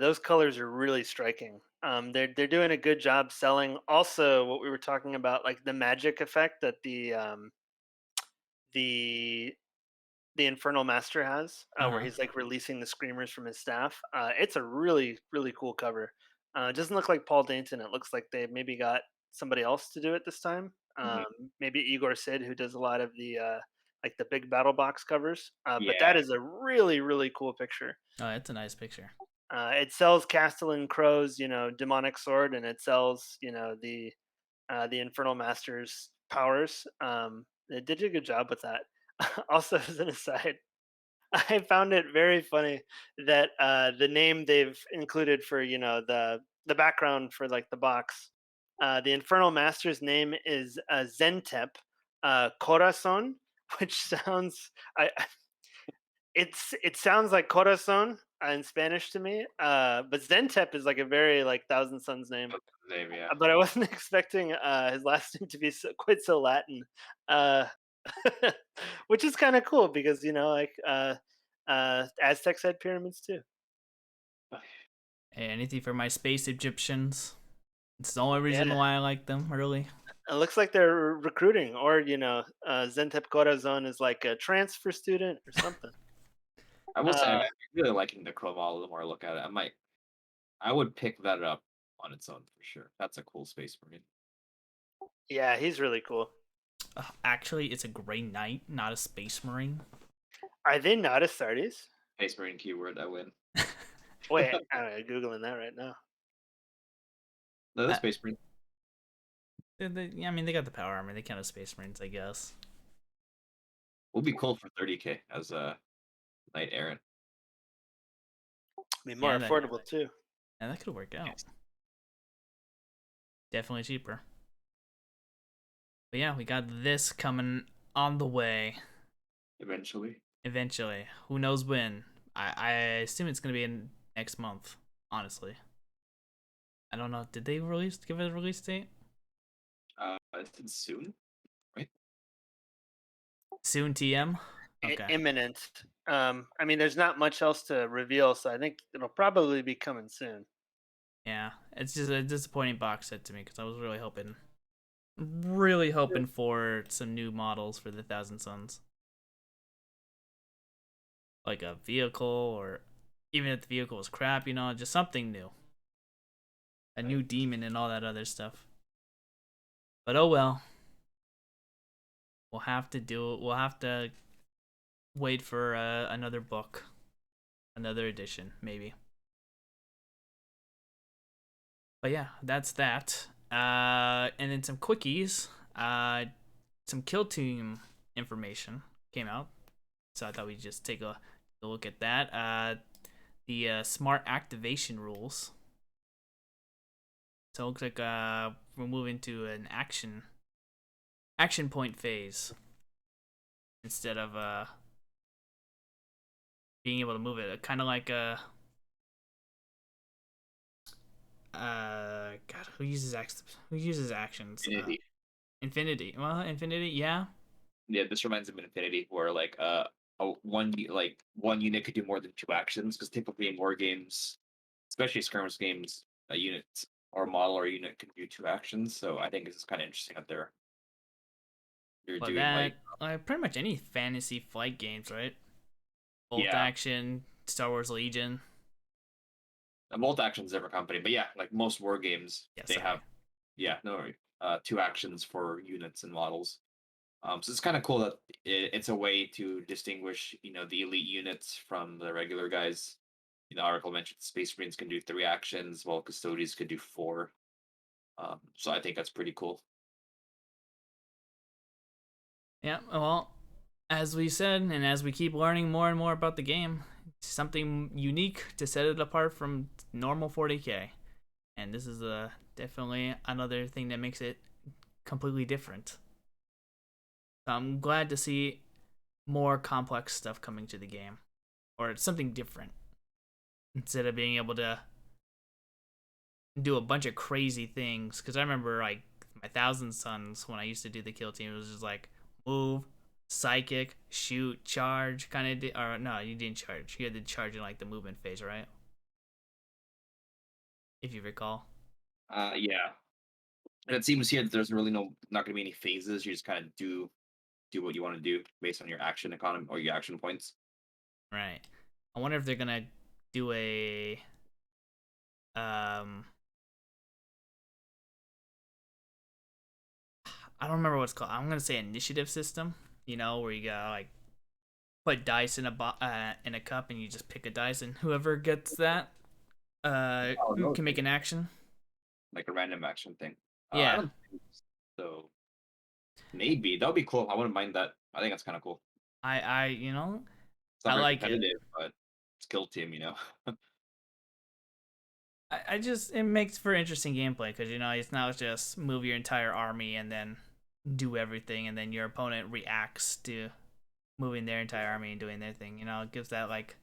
Those colors are really striking. They're doing a good job selling. Also, what we were talking about, like the magic effect that the the Infernal Master has, Uh where huh. he's like releasing the screamers from his staff. It's a really cool cover. It doesn't look like Paul Dainton. It looks like they maybe got somebody else to do it this time. Mhm. Maybe Igor Sid, who does a lot of the like the big battle box covers. But Yeah, that is a really cool picture. Oh, it's a nice picture. It sells Castellan Crow's, demonic sword, and it sells, the Infernal Master's powers. They did a good job with that. Also, as an aside, I found it very funny that the name they've included for the background for like the box, the Infernal Master's name is Zentep Corazon, which sounds it sounds like corazon in Spanish to me, but Zentep is like a very like Thousand Sons name. same, yeah. But I wasn't expecting his last name to be quite so Latin, uh, which is kind of cool because like Aztecs had pyramids too. Hey, anything for my space Egyptians. It's the only Yeah, reason why I like them, really. it looks like they're recruiting, or Zentep Corazon is like a transfer student or something. I will say I'm Uh, really liking the Crow model. The more I look at it, I would pick that up on its own for sure. That's a cool Space Marine. yeah, he's really cool. Actually, it's a Grey Knight, not a Space Marine. Are they not Astartes? Space Marine keyword, I win. Wait, I'm googling that right now. No, the Uh, Space Marine. I mean, they got the power armor. They kind of Space Marines, I guess. Would be cool for 30K as a Knight Errant. Be more Yeah, affordable too. that could work out. Yes. Definitely cheaper. But yeah, we got this coming on the way Eventually. eventually. Who knows when? I assume it's gonna be in next month. Honestly, I don't know. Did they give it a release date? It's soon, right? Soon, TM. Okay. Imminent. I mean, there's not much else to reveal, so I think it'll probably be coming soon. Yeah, it's just a disappointing box set to me because I was really hoping for some new models for the Thousand Suns, like a vehicle, or even if the vehicle was crap, just something new, a new demon and all that other stuff. But oh well, we'll have to do it. We'll have to wait for another book, another edition, maybe. But yeah, that's that. And then some quickies. Some kill team information came out, so I thought we'd just take a look at that. The smart activation rules. So it looks like we're moving to an action point phase instead of being able to move it. Kind of like God, who uses actions? Infinity. Infinity. Well, Infinity, yeah. Yeah, this reminds me of Infinity, where like one unit could do more than two actions, because typically in war games, especially skirmish games, a unit or model or unit can do two actions. So I think it's kind of interesting that they're But doing like that pretty much any fantasy flight games, right? Bolt yeah, action, Star Wars Legion. both actions every company, but yeah, like most war games, Yeah, they sorry. have no worry, two actions for units and models. So it's kind of cool that it's a way to distinguish, the elite units from the regular guys. The article mentioned Space Marines can do three actions, while Custodians could do four. So I think that's pretty cool. Yeah, well, as we said, and as we keep learning more and more about the game, something unique to set it apart from normal 40k. And this is definitely another thing that makes it completely different. So I'm glad to see more complex stuff coming to the game, or something different, instead of being able to do a bunch of crazy things. Because I remember like my Thousand Suns when I used to do the kill team, it was just like move, psychic, shoot, charge, kind of. Or no, you didn't charge. You had to charge in like the movement phase, right? If you recall. Yeah, and it seems here that there's really not going to be any phases. You just kind of do what you want to do based on your action economy or your action points. Right. I wonder if they're gonna do a I don't remember what it's called. I'm gonna say initiative system. Where you gotta like put dice in a cup and you just pick a dice and whoever gets that Oh, no, can make an action. like a random action thing. I Yeah. don't think so. Maybe that would be cool. I wouldn't mind that. I think that's kind of cool. I It's not I very like it. competitive, but skill team. I just it makes for interesting gameplay because it's not just move your entire army and then do everything and then your opponent reacts to moving their entire army and doing their thing. It gives that like,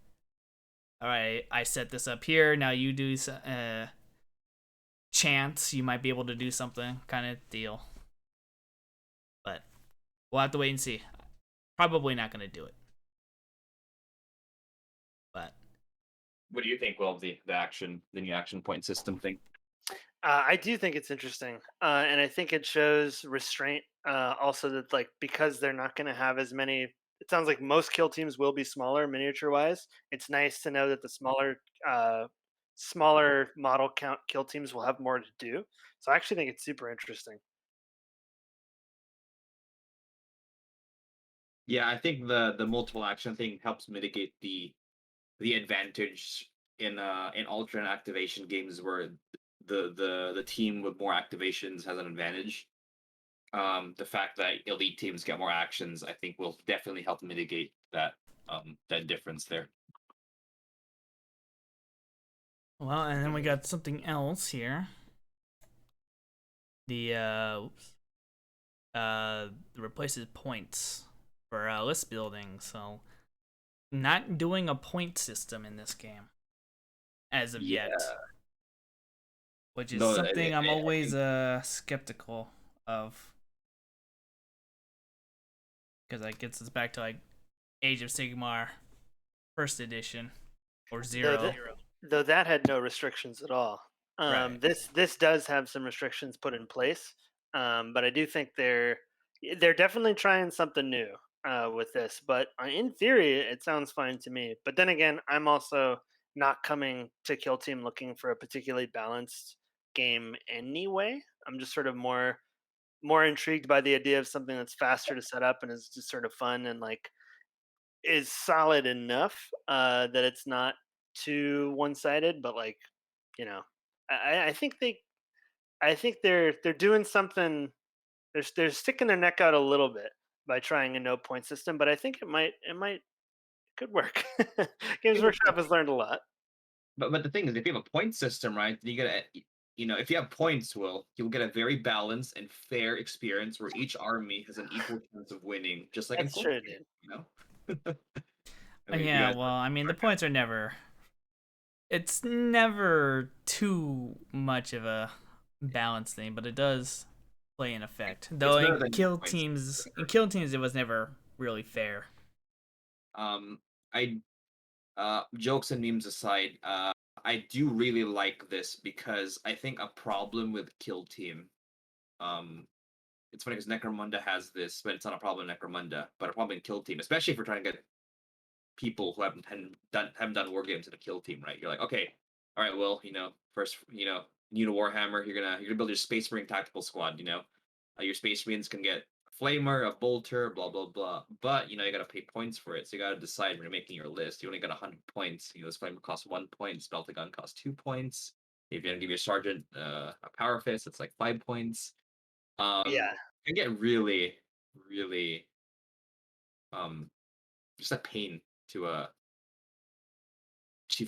all right, I set this up here. Now you do chance you might be able to do something kind of deal. But we'll have to wait and see. Probably not going to do it. But What do you think, Will, of the new action point system thing? I do think it's interesting, and I think it shows restraint. Also, that like because they're not going to have as many. It sounds like most kill teams will be smaller, miniature wise. It's nice to know that the smaller model count kill teams will have more to do. So I actually think it's super interesting. Yeah, I think the multiple action thing helps mitigate the advantage in alternate activation games where the team with more activations has an advantage. The fact that elite teams get more actions, I think, will definitely help mitigate that difference there. Well, and then we got something else here. The replaces points for list building. So not doing a point system in this game as of yet, which is No, something I'm I always think skeptical of, because that gets us back to like Age of Sigmar first edition or Though, zero. though that had no restrictions at all. Right. This does have some restrictions put in place, but I do think they're definitely trying something new with this. But in theory, it sounds fine to me. But then again, I'm also not coming to Kill Team looking for a particularly balanced game anyway. I'm just sort of more intrigued by the idea of something that's faster to set up and is just sort of fun and like is solid enough that it's not too one-sided, but like, you know, I think they're doing something. They're sticking their neck out a little bit by trying a no point system, but I think it could work. Games Workshop has learned a lot. but the thing is, if you have a point system, right, you get if you have points, you'll get a very balanced and fair experience where each army has an equal chance of winning, just like in That's true, 40K, dude. you know. I mean, if you Yeah, guys well, I mean, the points are never. It's never too much of a balance thing, but it does play an effect. it's Though better than no points. in kill teams, it was never really fair. I Jokes and memes aside, I do really like this because I think a problem with Kill Team, um, it's funny because Necromunda has this, but it's not a problem in Necromunda, but a problem in Kill Team, especially if we're trying to get people who haven't done war games in a Kill Team, right? You're like, okay, all right, well, first, new to Warhammer, you're gonna build your Space Marine tactical squad, your Space Marines can get a Flamer, a Bolter, blah blah blah, but you gotta pay points for it, so you gotta decide when you're making your list. You only got 100 points. This Flamer costs 1 point, Spell Gun costs 2 points. If you're gonna give your Sergeant a Power Fist, it's like 5 points. Yeah, It can get really, really um just a pain to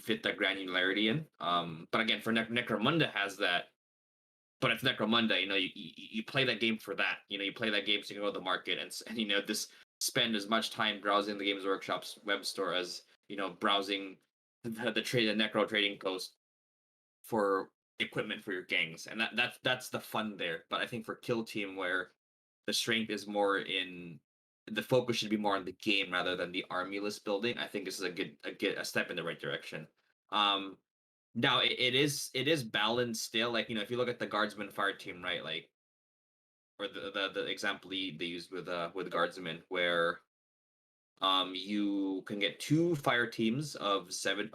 fit that granularity in. But again, for Necromunda has that. But it's Necromunda, you play that game for that. You play that game so you can go to the market and this spend as much time browsing the Games Workshop's web store as browsing the Necro trading post for equipment for your gangs, and that's the fun there. But I think for Kill Team, where the strength is more in the focus should be more on the game rather than the army list building. I think this is a step in the right direction. Um, Now it is balanced still. Like if you look at the Guardsman fire team, right? Like or the example they used with Guardsmen, where you can get two fire teams of seven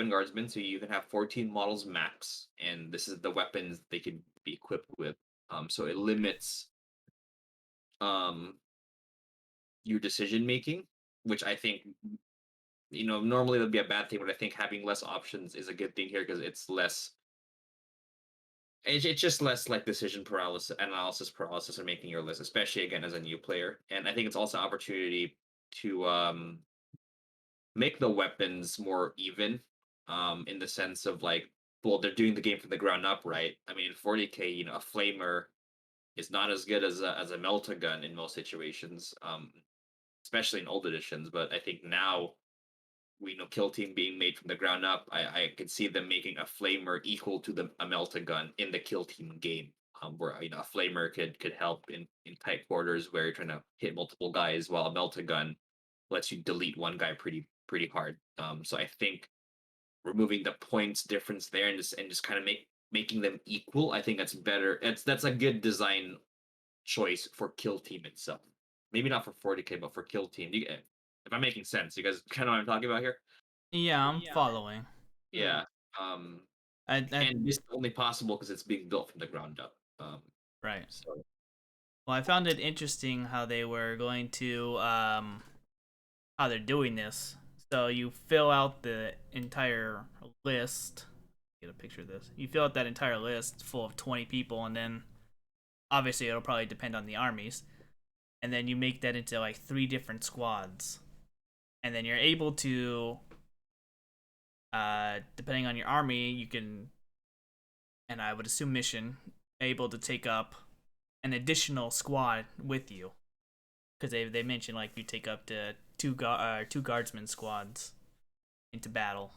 guardsmen, so you can have 14 models max, and this is the weapons they could be equipped with. So it limits um your decision making, which I think normally would be a bad thing, but I think having less options is a good thing here because it's just less like decision paralysis, analysis paralysis, and making your list, especially again as a new player. And I think it's also an opportunity to make the weapons more even, in the sense of like, well, they're doing the game from the ground up, right? I mean, in 40K, a flamer is not as good as a melta gun in most situations, especially in old editions. But I think now we know Kill Team being made from the ground up, I could see them making a flamer equal to a melta gun in the Kill Team game, where a flamer could help in tight quarters where you're trying to hit multiple guys, while a melta gun lets you delete one guy pretty hard. So I think removing the points difference there and just kind of making them equal, I think that's better. That's a good design choice for Kill Team itself. Maybe not for 40K, but for Kill Team. If I'm making sense, you guys kind of know what I'm talking about here. Yeah, I'm following. Yeah. Um, I and it's only possible because it's being built from the ground up. right. So Well, I found it interesting how they were going to how they're doing this. So you fill out the entire list. Get a picture of this. You fill out that entire list full of 20 people, and then obviously it'll probably depend on the armies, and then you make that into like 3 different squads, and then you're able to, depending on your army, you can, and I would assume mission, able to take up an additional squad with you, because they mentioned like you take up to two guardsmen squads into battle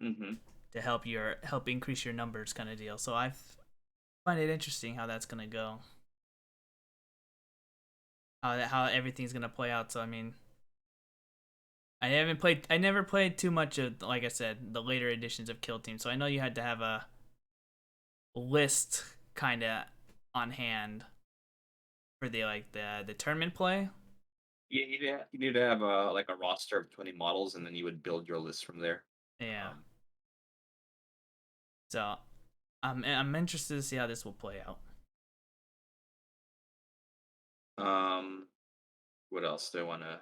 Mm-hmm. to help increase your numbers, kind of deal. So I find it interesting how that's gonna go, how everything's gonna play out. So I mean, I never played too much of, like I said, the later editions of Kill Team. So I know you had to have a list kind of on hand for the tournament play. Yeah, you need to have a like a roster of 20 models, and then you would build your list from there. Yeah. So I'm interested to see how this will play out. Um, what else do I want to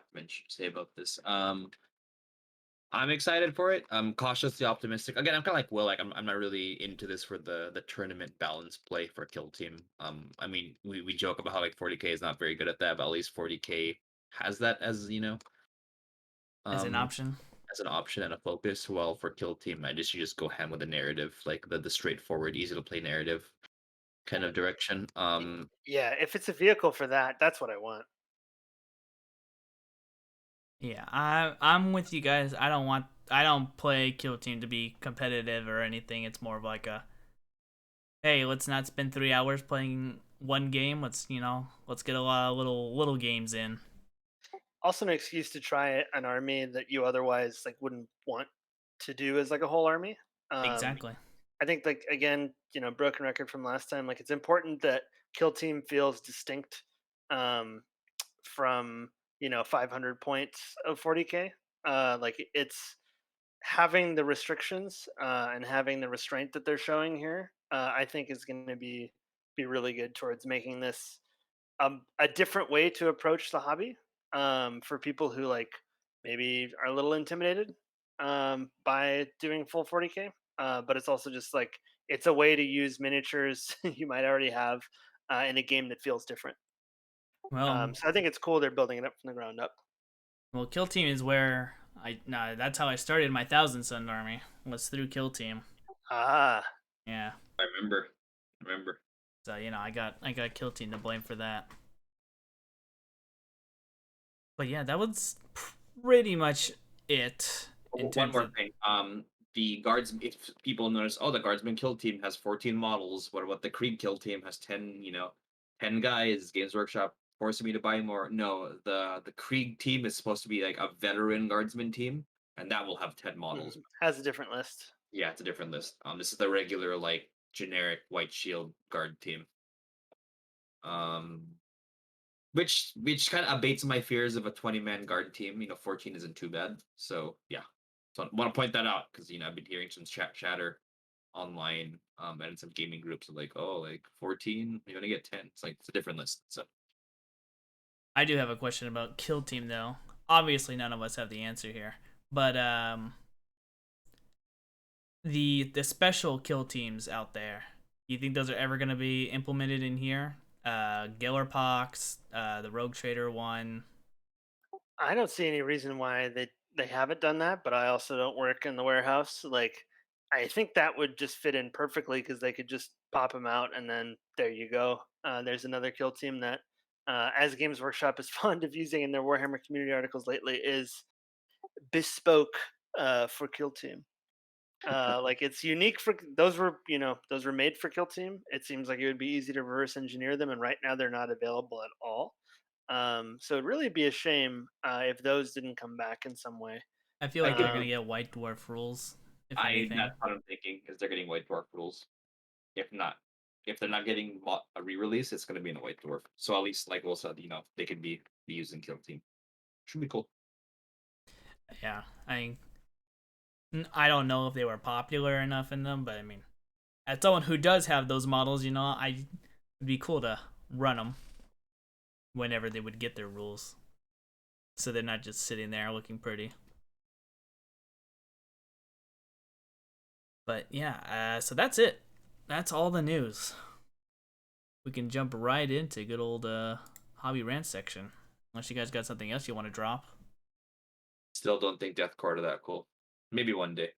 say about this? I'm excited for it. I'm cautiously optimistic. Again, I'm kind of like Will. Like, I'm not really into this for the tournament balance play for Kill Team. I mean, we joke about how like 40k is not very good at that, but at least 40k has that as As an um option. as an option and a focus. Well, for Kill Team, you just go ham with the narrative, like the straightforward, easy to play narrative kind of direction. Yeah, if it's a vehicle for that, that's what I want. Yeah, I'm with you guys. I don't play Kill Team to be competitive or anything. It's more of like a, hey, let's not spend 3 hours playing one game. Let's get a lot of little games in. Also, an excuse to try an army that you otherwise like wouldn't want to do as like a whole army. Um, Exactly. I think like again, broken record from last time. Like it's important that Kill Team feels distinct um, from 500 points of 40k. Like it's having the restrictions and having the restraint that they're showing here. I think is going to be really good towards making this a different way to approach the hobby for people who like maybe are a little intimidated by doing full 40k. But it's also just like it's a way to use miniatures you might already have in a game that feels different. Well, So I think it's cool they're building it up from the ground up. well, Kill Team is where that's how I started my Thousand Sun army. Was through Kill Team. Ah, Yeah. I remember. I remember. So I got Kill Team to blame for that. But yeah, that was pretty much it in One terms more of. thing. The guards. If people notice, oh, the guardsman kill team has 14 models. What about the Krieg kill team has 10? 10 guys. Games Workshop forcing me to buy more. No, the Krieg team is supposed to be like a veteran guardsman team, and that will have 10 models. has a different list. Yeah, it's a different list. This is the regular like generic white shield guard team. Um, which kind of abates my fears of a 20-man guard team. 14 isn't too bad. So yeah, so I want to point that out because I've been hearing some chatter online and in some gaming groups of like, oh, like 14, you're gonna get 10. It's like it's a different list. So I do have a question about Kill Team though. Obviously, none of us have the answer here, but the special kill teams out there, you think those are ever going to be implemented in here? Gillerpox, the Rogue Trader one. I don't see any reason why they haven't done that, but I also don't work in the warehouse. Like, I think that would just fit in perfectly because they could just pop them out and then there you go. There's another kill team that, as Games Workshop is fond of using in their Warhammer community articles lately, is bespoke for kill team. Like it's unique for those were made for kill team. It seems like it would be easy to reverse engineer them, and right now they're not available at all. So it'd really be a shame if those didn't come back in some way. I feel I like they're could, going Um, to get White Dwarf rules, if anything. that's what I'm thinking is they're getting White Dwarf rules. If not, if they're not getting a re-release, it's gonna be in the White Dwarf. So at least like Will said, they could be used in kill team. Should be cool. Yeah, I don't know if they were popular enough in them, but I mean, as someone who does have those models, it'd be cool to run them whenever they would get their rules, so they're not just sitting there looking pretty. But yeah, so that's it. That's all the news. we can jump right into good old hobby rant section. Unless you guys got something else you want to drop. Still don't think Deathcore are that cool. Maybe one day.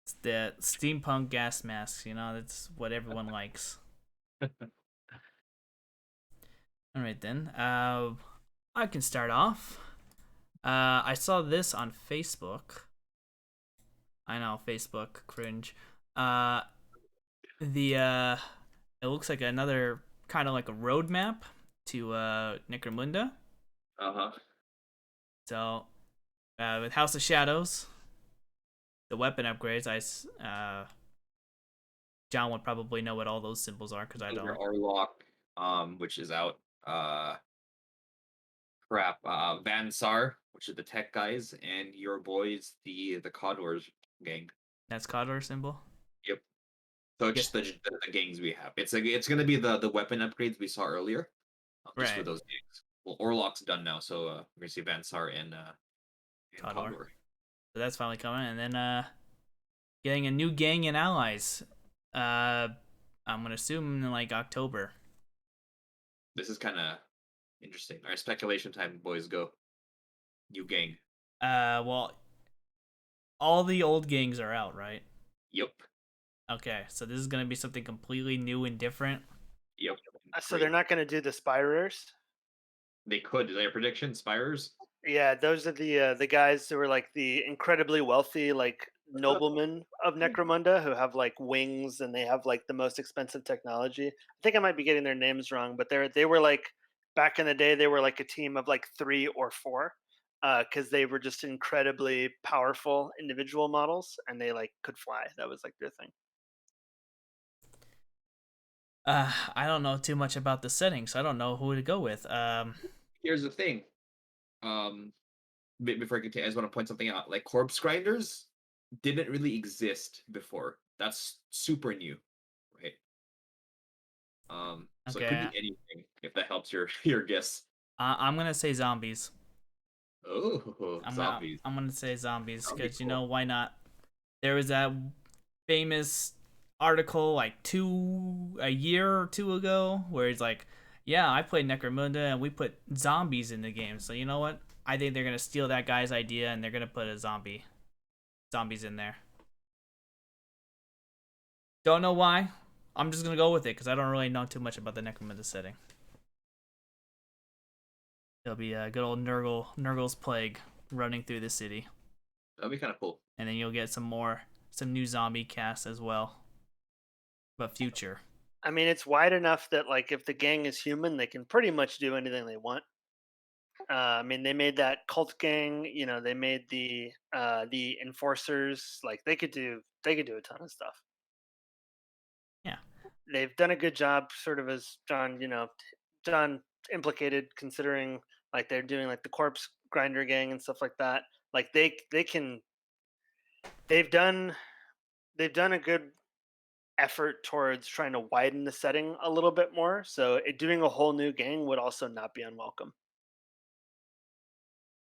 It's the steampunk gas masks, that's what everyone likes. All right then. I can start off. I saw this on Facebook. I know, Facebook cringe. The it looks like another kind of like a roadmap to Necromunda. Uh-huh. So with House of Shadows, the weapon upgrades, John would probably know what all those symbols are because I Under don't. Orlock, which is out. Van Sar, which are the tech guys, and your boys, the Condors gang. That's Codor symbol. Yep. So it's Yeah. just the gangs we have. It's gonna be the weapon upgrades we saw earlier, just for Right. those gangs. Well, Orlock's done now, so we're gonna see Van Sar and Codor. Condor. So that's finally coming, and then getting a new gang and allies. I'm gonna assume in like October. This is kind of interesting. All right, speculation time, boys. Go. New gang. Well, all the old gangs are out, right? Yep. Okay, so this is gonna be something completely new and different. Yep. So they're not going to do the Spirers. They could. Is that your prediction? Spires? Yeah, those are the guys who are like the incredibly wealthy, like noblemen of Necromunda who have like wings and they have like the most expensive technology. I think I might be getting their names wrong, but they were like back in the day they were like a team of like 3 or 4 because they were just incredibly powerful individual models and they like could fly. That was like their thing. I don't know too much about the settings. So I don't know who to go with. Here's the thing. Um, Before I continue, I just want to point something out. Like corpse grinders didn't really exist before. That's super new, right? So it could Okay, be anything if that helps your your guess. I'm gonna say zombies. Oh, zombies. I'm gonna say zombies That'd be because cool. why not? There was that famous article like a year or two ago where it's like, yeah, I played Necromunda and we put zombies in the game. So you know what? I think they're gonna steal that guy's idea and they're gonna put zombies in there. Don't know why. I'm just gonna go with it because I don't really know too much about the Necromunda setting. It'll be a good old Nurgle's plague running through the city, That'd be kind of cool. and then you'll get some new zombie casts as well, but future. I mean, it's wide enough that like if the gang is human, they can pretty much do anything they want. I mean, they made that cult gang. You know, they made the enforcers. Like they could do a ton of stuff. Yeah. They've done a good job, sort of as John, John implicated, considering like they're doing like the corpse grinder gang and stuff like that. Like they can they've done a good effort towards trying to widen the setting a little bit more. So doing a whole new gang would also not be unwelcome.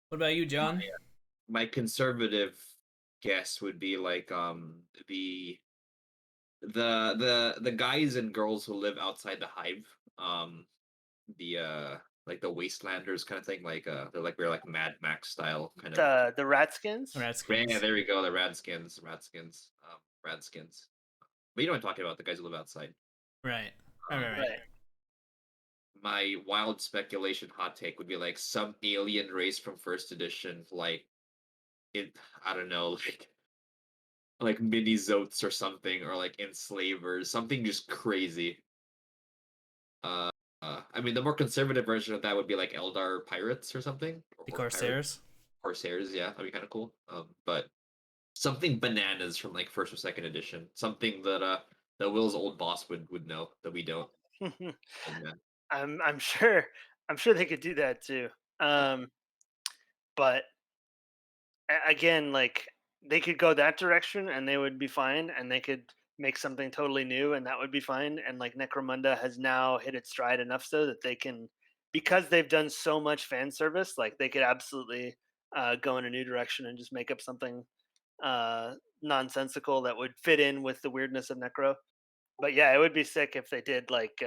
What about you, John? My conservative guess would be like the the guys and girls who live outside the hive, the like the wastelanders kind of thing, like they're like very like Mad Max style kind of. The Ratskins. Yeah, there we go, the radskins, radskins. But you know what I'm talking about, the guys who live outside. Right. Right. My wild speculation hot take would be like some alien race from first edition, like it, I don't know, like mini zotes or something, or like enslavers, something just crazy. Uh, I mean, the more conservative version of that would be like Eldar pirates or something, The or pirates, Corsairs. corsairs. Yeah, that'd be kind of cool. But something bananas from like first or second edition, something that Will's old boss would know that we don't. And I'm sure they could do that too. But again, like they could go that direction and they would be fine, and they could make something totally new and that would be fine. And like Necromunda has now hit its stride enough so that they can, because they've done so much fan service, like they could absolutely go in a new direction and just make up something nonsensical that would fit in with the weirdness of Necro. But yeah, it would be sick if they did like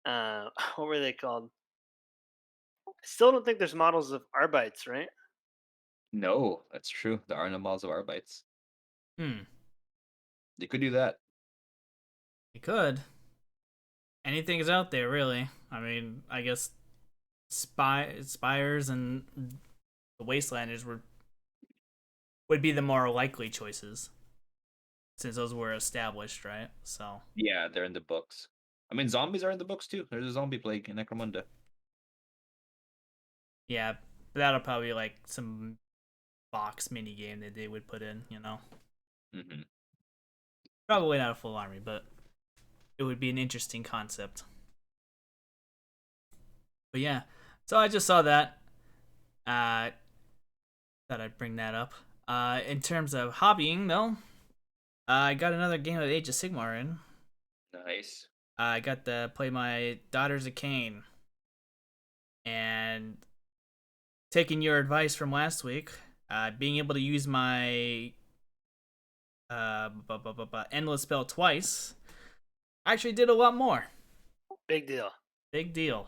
what were they called? I still don't think there's models of Arbites, right? No, that's true. There are no models of Arbites. Hmm. You could do that. You could. Anything is out there, really. I mean, I guess Spires and the Wastelanders would be the more likely choices since those were established, right? So Yeah, they're in the books. I mean, zombies are in the books too. There's a zombie plague in Necromunda. yeah, but that'll probably be like some box mini game that they would put in, you know. Hmm. Probably not a full army, but it would be an interesting concept. But yeah, so I just saw that. Uh, Thought I'd bring that up. In terms of hobbying, though, I got another game of Age of Sigmar in. Nice. I got to play my Daughters of Cain, and taking your advice from last week, being able to use my endless spell twice, I actually did a lot more. Big deal. Big deal.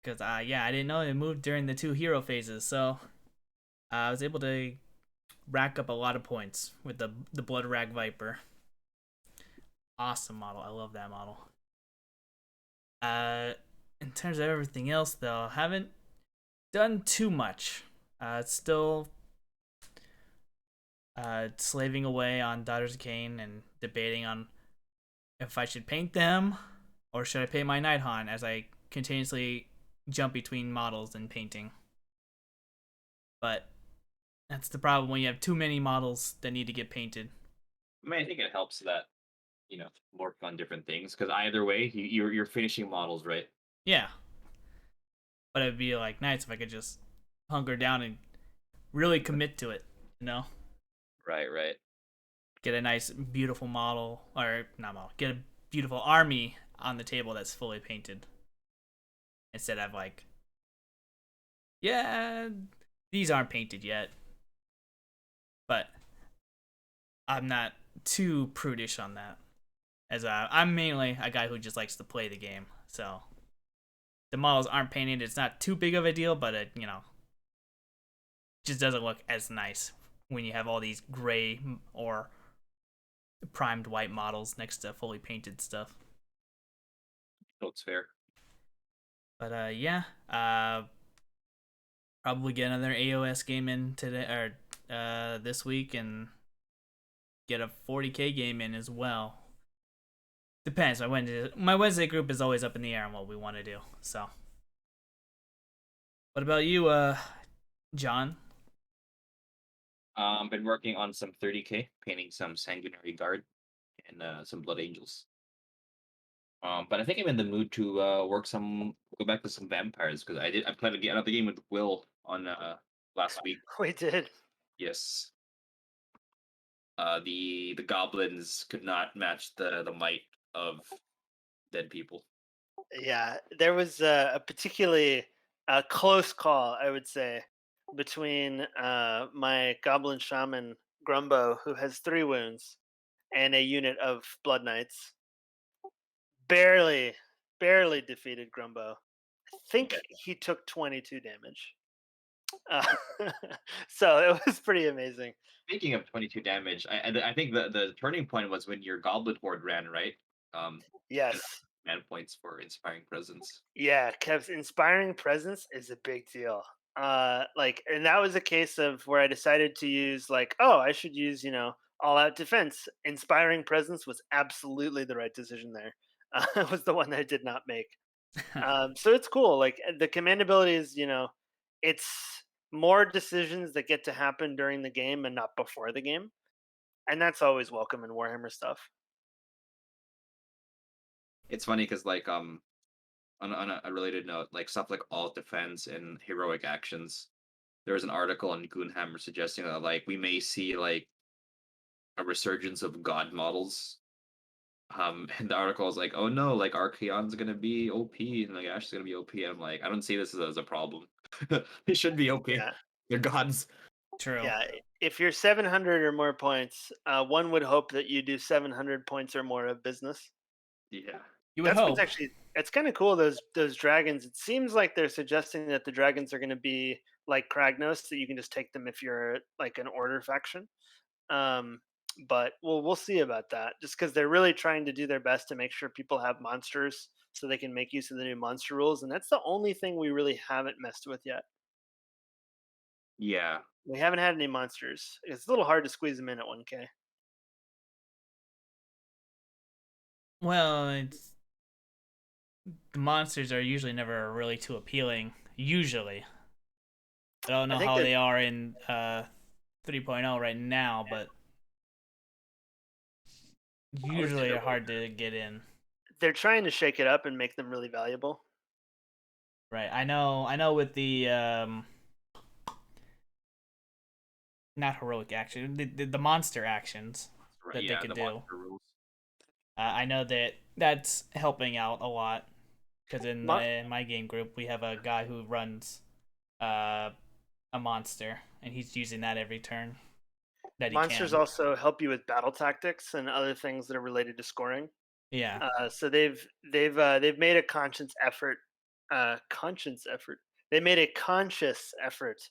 Because yeah, I didn't know it moved during the two hero phases, so I was able to rack up a lot of points with the Blood Rag Viper. Awesome model. I love that model. In terms of everything else, though, haven't done too much. Still slaving away on Daughters of Cain and debating on if I should paint them or should I paint my Nighthaunt as I continuously jump between models and painting. But that's the problem when you have too many models that need to get painted. I mean, I think it helps that work on different things because either way, you're finishing models, right? Yeah, but it'd be like nice if I could just hunker down and really commit to it, you know? Right, right. Get a nice, beautiful model, or not model, get a beautiful army on the table that's fully painted. Instead of like, yeah, these aren't painted yet. But I'm not too prudish on that. As I'm mainly a guy who just likes to play the game. So the models aren't painted. It's not too big of a deal, but it, just doesn't look as nice when you have all these gray or primed white models next to fully painted stuff. That's fair. But yeah, probably get another AOS game in today or this week and get a 40k game in as well. Depends. My Wednesday group is always up in the air on what we want to do. So, what about you, John? Been working on some 30k, painting some Sanguinary Guard and some Blood Angels. But I think I'm in the mood to go back to some vampires because I played another game with Will on last week. We did. Yes. The goblins could not match the might of dead people. Yeah, there was a particularly close call, I would say, between my goblin shaman Grumbo, who has 3 wounds, and a unit of blood knights. Barely, barely defeated Grumbo. I think Okay. he took 22 damage. Uh, so it was pretty amazing. Speaking of 22 damage, I think the turning point was when your Goblin Horde ran, right? And Yes. man points for Inspiring Presence. Yeah, Kev's inspiring presence is a big deal. And that was a case of where I decided to use like, oh, I should use, all out defense. Inspiring presence was absolutely the right decision there. It was the one that I did not make. So it's cool. Like the command ability is, it's more decisions that get to happen during the game and not before the game, and that's always welcome in Warhammer stuff. It's funny because on a related note, like stuff like alt defense and heroic actions, there was an article on Goonhammer suggesting that like we may see like a resurgence of god models. And the article was like, oh no, like Archaon's gonna be OP and like Ash is gonna be OP. And I'm like, I don't see this as a problem. They should be OP. Yeah. They're gods. True. Yeah, if you're 700 or more points, one would hope that you do 700 points or more of business. Yeah. You would That's what's hope. actually it's kind of cool. Those dragons. It seems like they're suggesting that the dragons are going to be like Kragnos, that you can just take them if you're like an order faction. Um, but we'll see about that. Just because they're really trying to do their best to make sure people have monsters, so they can make use of the new monster rules, and that's the only thing we really haven't messed with yet. Yeah. We haven't had any monsters. It's a little hard to squeeze them in at 1K. Well, the monsters are usually never really too appealing. Usually, I don't I know think how they're they are in 3.0 right now, but always usually are hard to get in. they're trying to shake it up and make them really valuable. Right. I know. I know. With the not heroic action, the monster actions Right. that they Yeah. could The do. monster rules. I know that that's helping out a lot because in Mon- my game group we have a guy who runs uh, a monster and he's using that every turn that he Monsters can. also help you with battle tactics and other things that are related to scoring. Yeah. So they've made a conscious effort. They made a conscious effort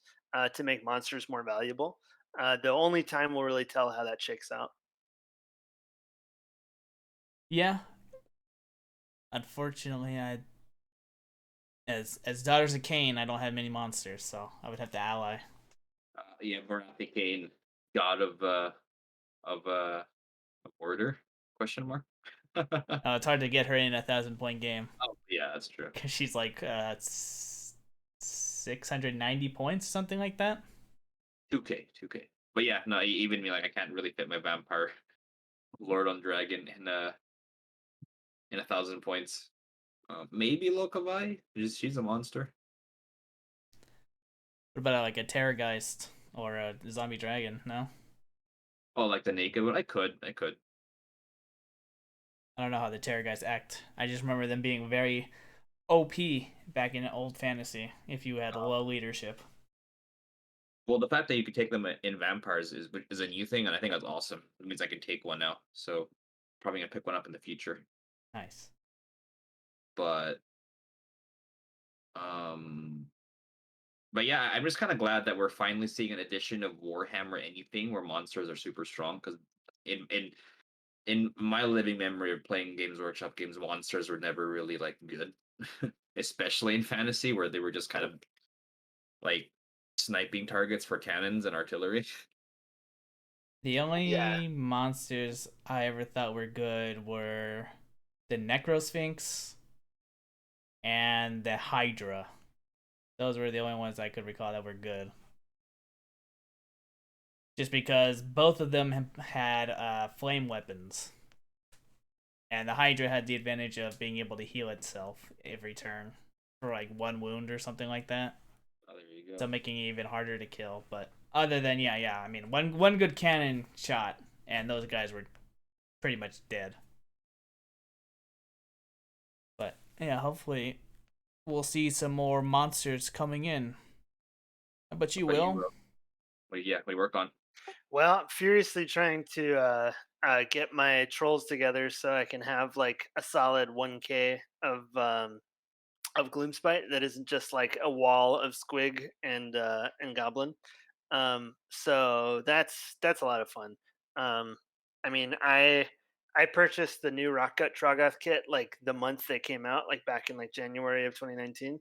to make monsters more valuable. The only time we'll really tell how that shakes out. Yeah. Unfortunately, I as daughters of Cain, I don't have many monsters, so I would have to ally. Yeah. Vernathy Kane, god of of order? Question mark. It's hard to get her in a 1,000 point game Oh yeah, that's true. because she's like 690 points, something like that. 2K, 2K. But yeah, no, even me, like I can't really fit my vampire lord on dragon in 1,000 points. Maybe Lokavi. She's a monster. What about like a Terrorgeist or a zombie dragon? No, Oh, like the naked one. I could. I don't know how the Terrorgeist act. I just remember them being very OP back in old fantasy. If you had low leadership, Well, the fact that you could take them in vampires is a new thing, and I think that's awesome. It means I can take one now. So probably gonna pick one up in the future. nice. But um, but yeah, I'm just kind of glad that we're finally seeing an addition of Warhammer anything where monsters are super strong. Because in in in my living memory of playing Games Workshop games, monsters were never really like good, especially in fantasy where they were just kind of like sniping targets for cannons and artillery. The Yeah, only monsters I ever thought were good were the Necrosphinx and the Hydra. Those were the only ones I could recall that were good. Just because both of them had flame weapons. And the Hydra had the advantage of being able to heal itself every turn for like one wound or something like that. Oh, there you go. So making it even harder to kill. But other than yeah, I mean one good cannon shot and those guys were pretty much dead. But yeah, hopefully we'll see some more monsters coming in. But you But you, will. yeah, we work on. well, furiously trying to get my trolls together so I can have like a solid 1K of Gloomspite that isn't just like a wall of Squig and Goblin. So that's a lot of fun. Um, I mean, I purchased the new Rockgut Trogoth kit like the month they came out, like back in like January of 2019,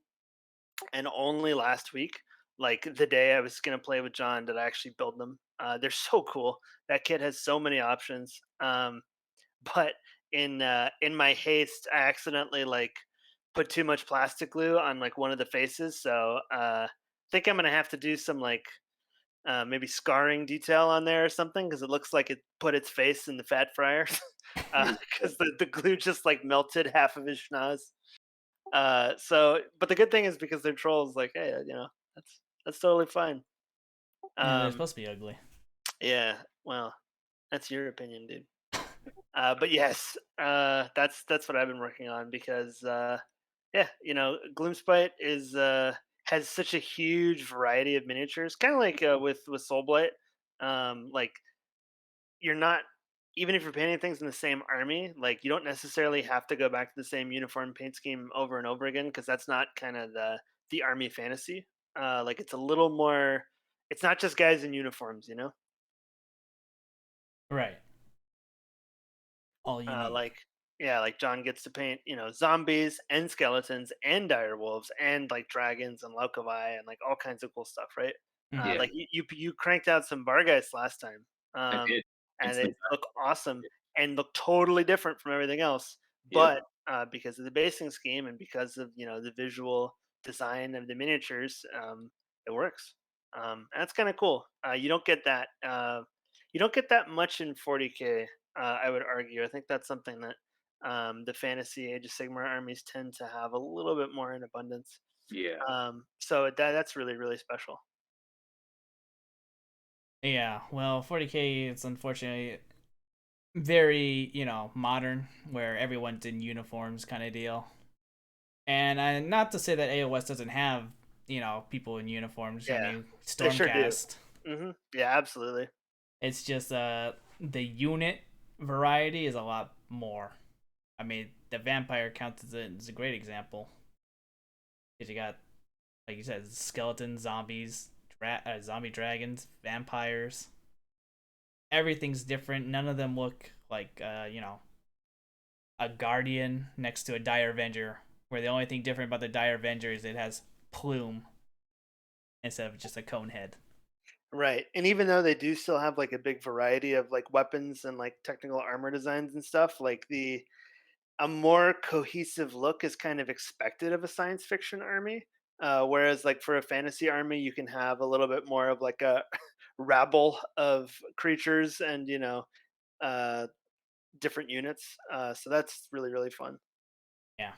and only last week, like the day I was gonna play with John, did I actually build them. They're so cool. That kit has so many options. But in my haste, I accidentally like put too much plastic glue on like one of the faces. So I think I'm gonna have to do some like maybe scarring detail on there or something because it looks like it put its face in the fat fryer because the glue just like melted half of his schnoz. But the good thing is because they're trolls, like, hey, that's totally fine. Yeah, they're Um, supposed to be ugly. yeah, well, that's your opinion, dude. But yes, that's what I've been working on because yeah, Gloomspite is has such a huge variety of miniatures, kind of like with Soulblight. Like you're not even if you're painting things in the same army, like you don't necessarily have to go back to the same uniform paint scheme over and over again because that's not kind of the army fantasy. Like it's a little more. It's not just guys in uniforms, you know. Right. All you need. Like yeah, like John gets to paint, zombies and skeletons and dire wolves and like dragons and Laukovi and like all kinds of cool stuff, right? Mhm. Yeah, Like you cranked out some Bargeist last time, I um, did. and It's the it looked awesome and looked totally different from everything else. Yep. But because of the basing scheme and because of the visual design of the miniatures, it works. And that's kind of cool. You don't get that. You don't get that much in 40K. I would argue. I think that's something that the fantasy Age of Sigmar armies tend to have a little bit more in abundance. Yeah. So that's really really special. Yeah, well, 40K is unfortunately very, modern, where everyone's in uniforms kind of deal. And not to say that AOS doesn't have, people in uniforms. I Yeah, mean, they sure do. Stormcast. Yeah, absolutely. It's just the unit variety is a lot more. I mean, the vampire counts as a great example because you got, like you said, skeletons, zombies, zombie dragons, vampires. Everything's different. None of them look like a guardian next to a dire avenger, where the only thing different about the dire avenger is it has plume instead of just a cone head. Right. And even though they do still have like a big variety of like weapons and like technical armor designs and stuff, like the a more cohesive look is kind of expected of a science fiction army. Whereas like for a fantasy army, you can have a little bit more of like a rabble of creatures and uh, different units. So that's really really fun. Yeah,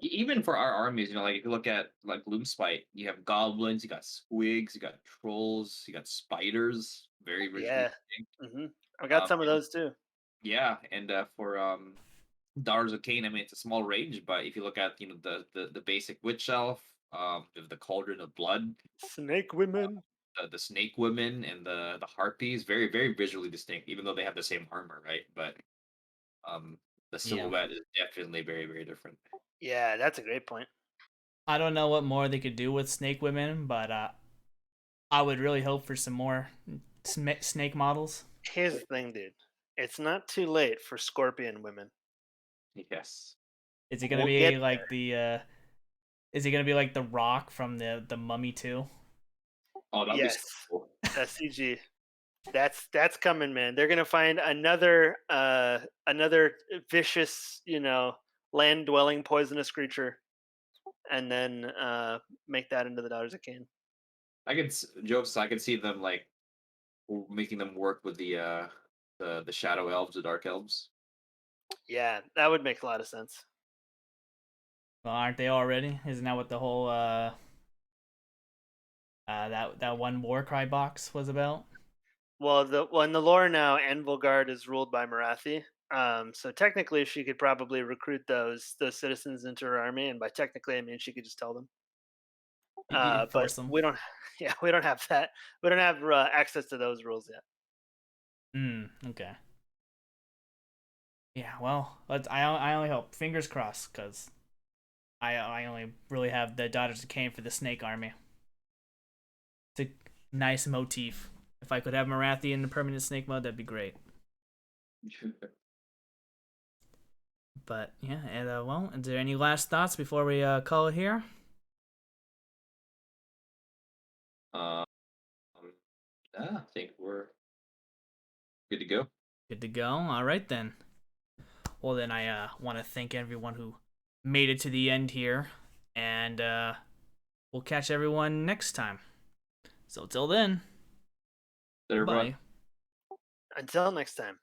Even for our armies, like if you look at like Gloomspite, you have goblins, you got squigs, you got trolls, you got spiders, very visually Yeah. distinct. I got some of And those too. yeah, and for Daughters of Cain, I mean it's a small range, but if you look at the basic witch elf, the cauldron of blood, Snake women. the snake women, and the harpies, very very visually distinct, even though they have the same armor, right? But um, the yeah. silhouette is definitely very very different. Yeah, that's a great point. I don't know what more they could do with snake women, but I would really hope for some more snake models. Here's the thing, dude. It's not too late for scorpion women. Yes. Is it gonna We'll get be like the? Is it gonna be like the Rock from the Mummy too? Oh, that'd be so yes. cool. That's CG. That's coming, man. They're gonna find another vicious, land dwelling poisonous creature, and then make that into the Daughters of Cain. Jokes. I could see them like making them work with the shadow elves, the dark elves. Yeah, that would make a lot of sense. Well, aren't they already? Isn't that what the whole that one Warcry box was about? Well, in the lore now, Anvilgard is ruled by Marathi. So technically, she could probably recruit those citizens into her army, and by technically, I mean she could just tell them. You But force them. we don't, yeah, we don't have that. We don't have access to those rules yet. Okay. Yeah. Well, I only hope. Fingers crossed, because I only really have the Daughters of Cain for the Snake Army. It's a nice motif. If I could have Marathi in the permanent snake mode, that'd be great. But yeah, and well, is there any last thoughts before we call it here? um, yeah, I think we're good to go. Good to go. All right then. Well then, I want to thank everyone who made it to the end here, and we'll catch everyone next time. So till then, Everyone. bye. Until next time.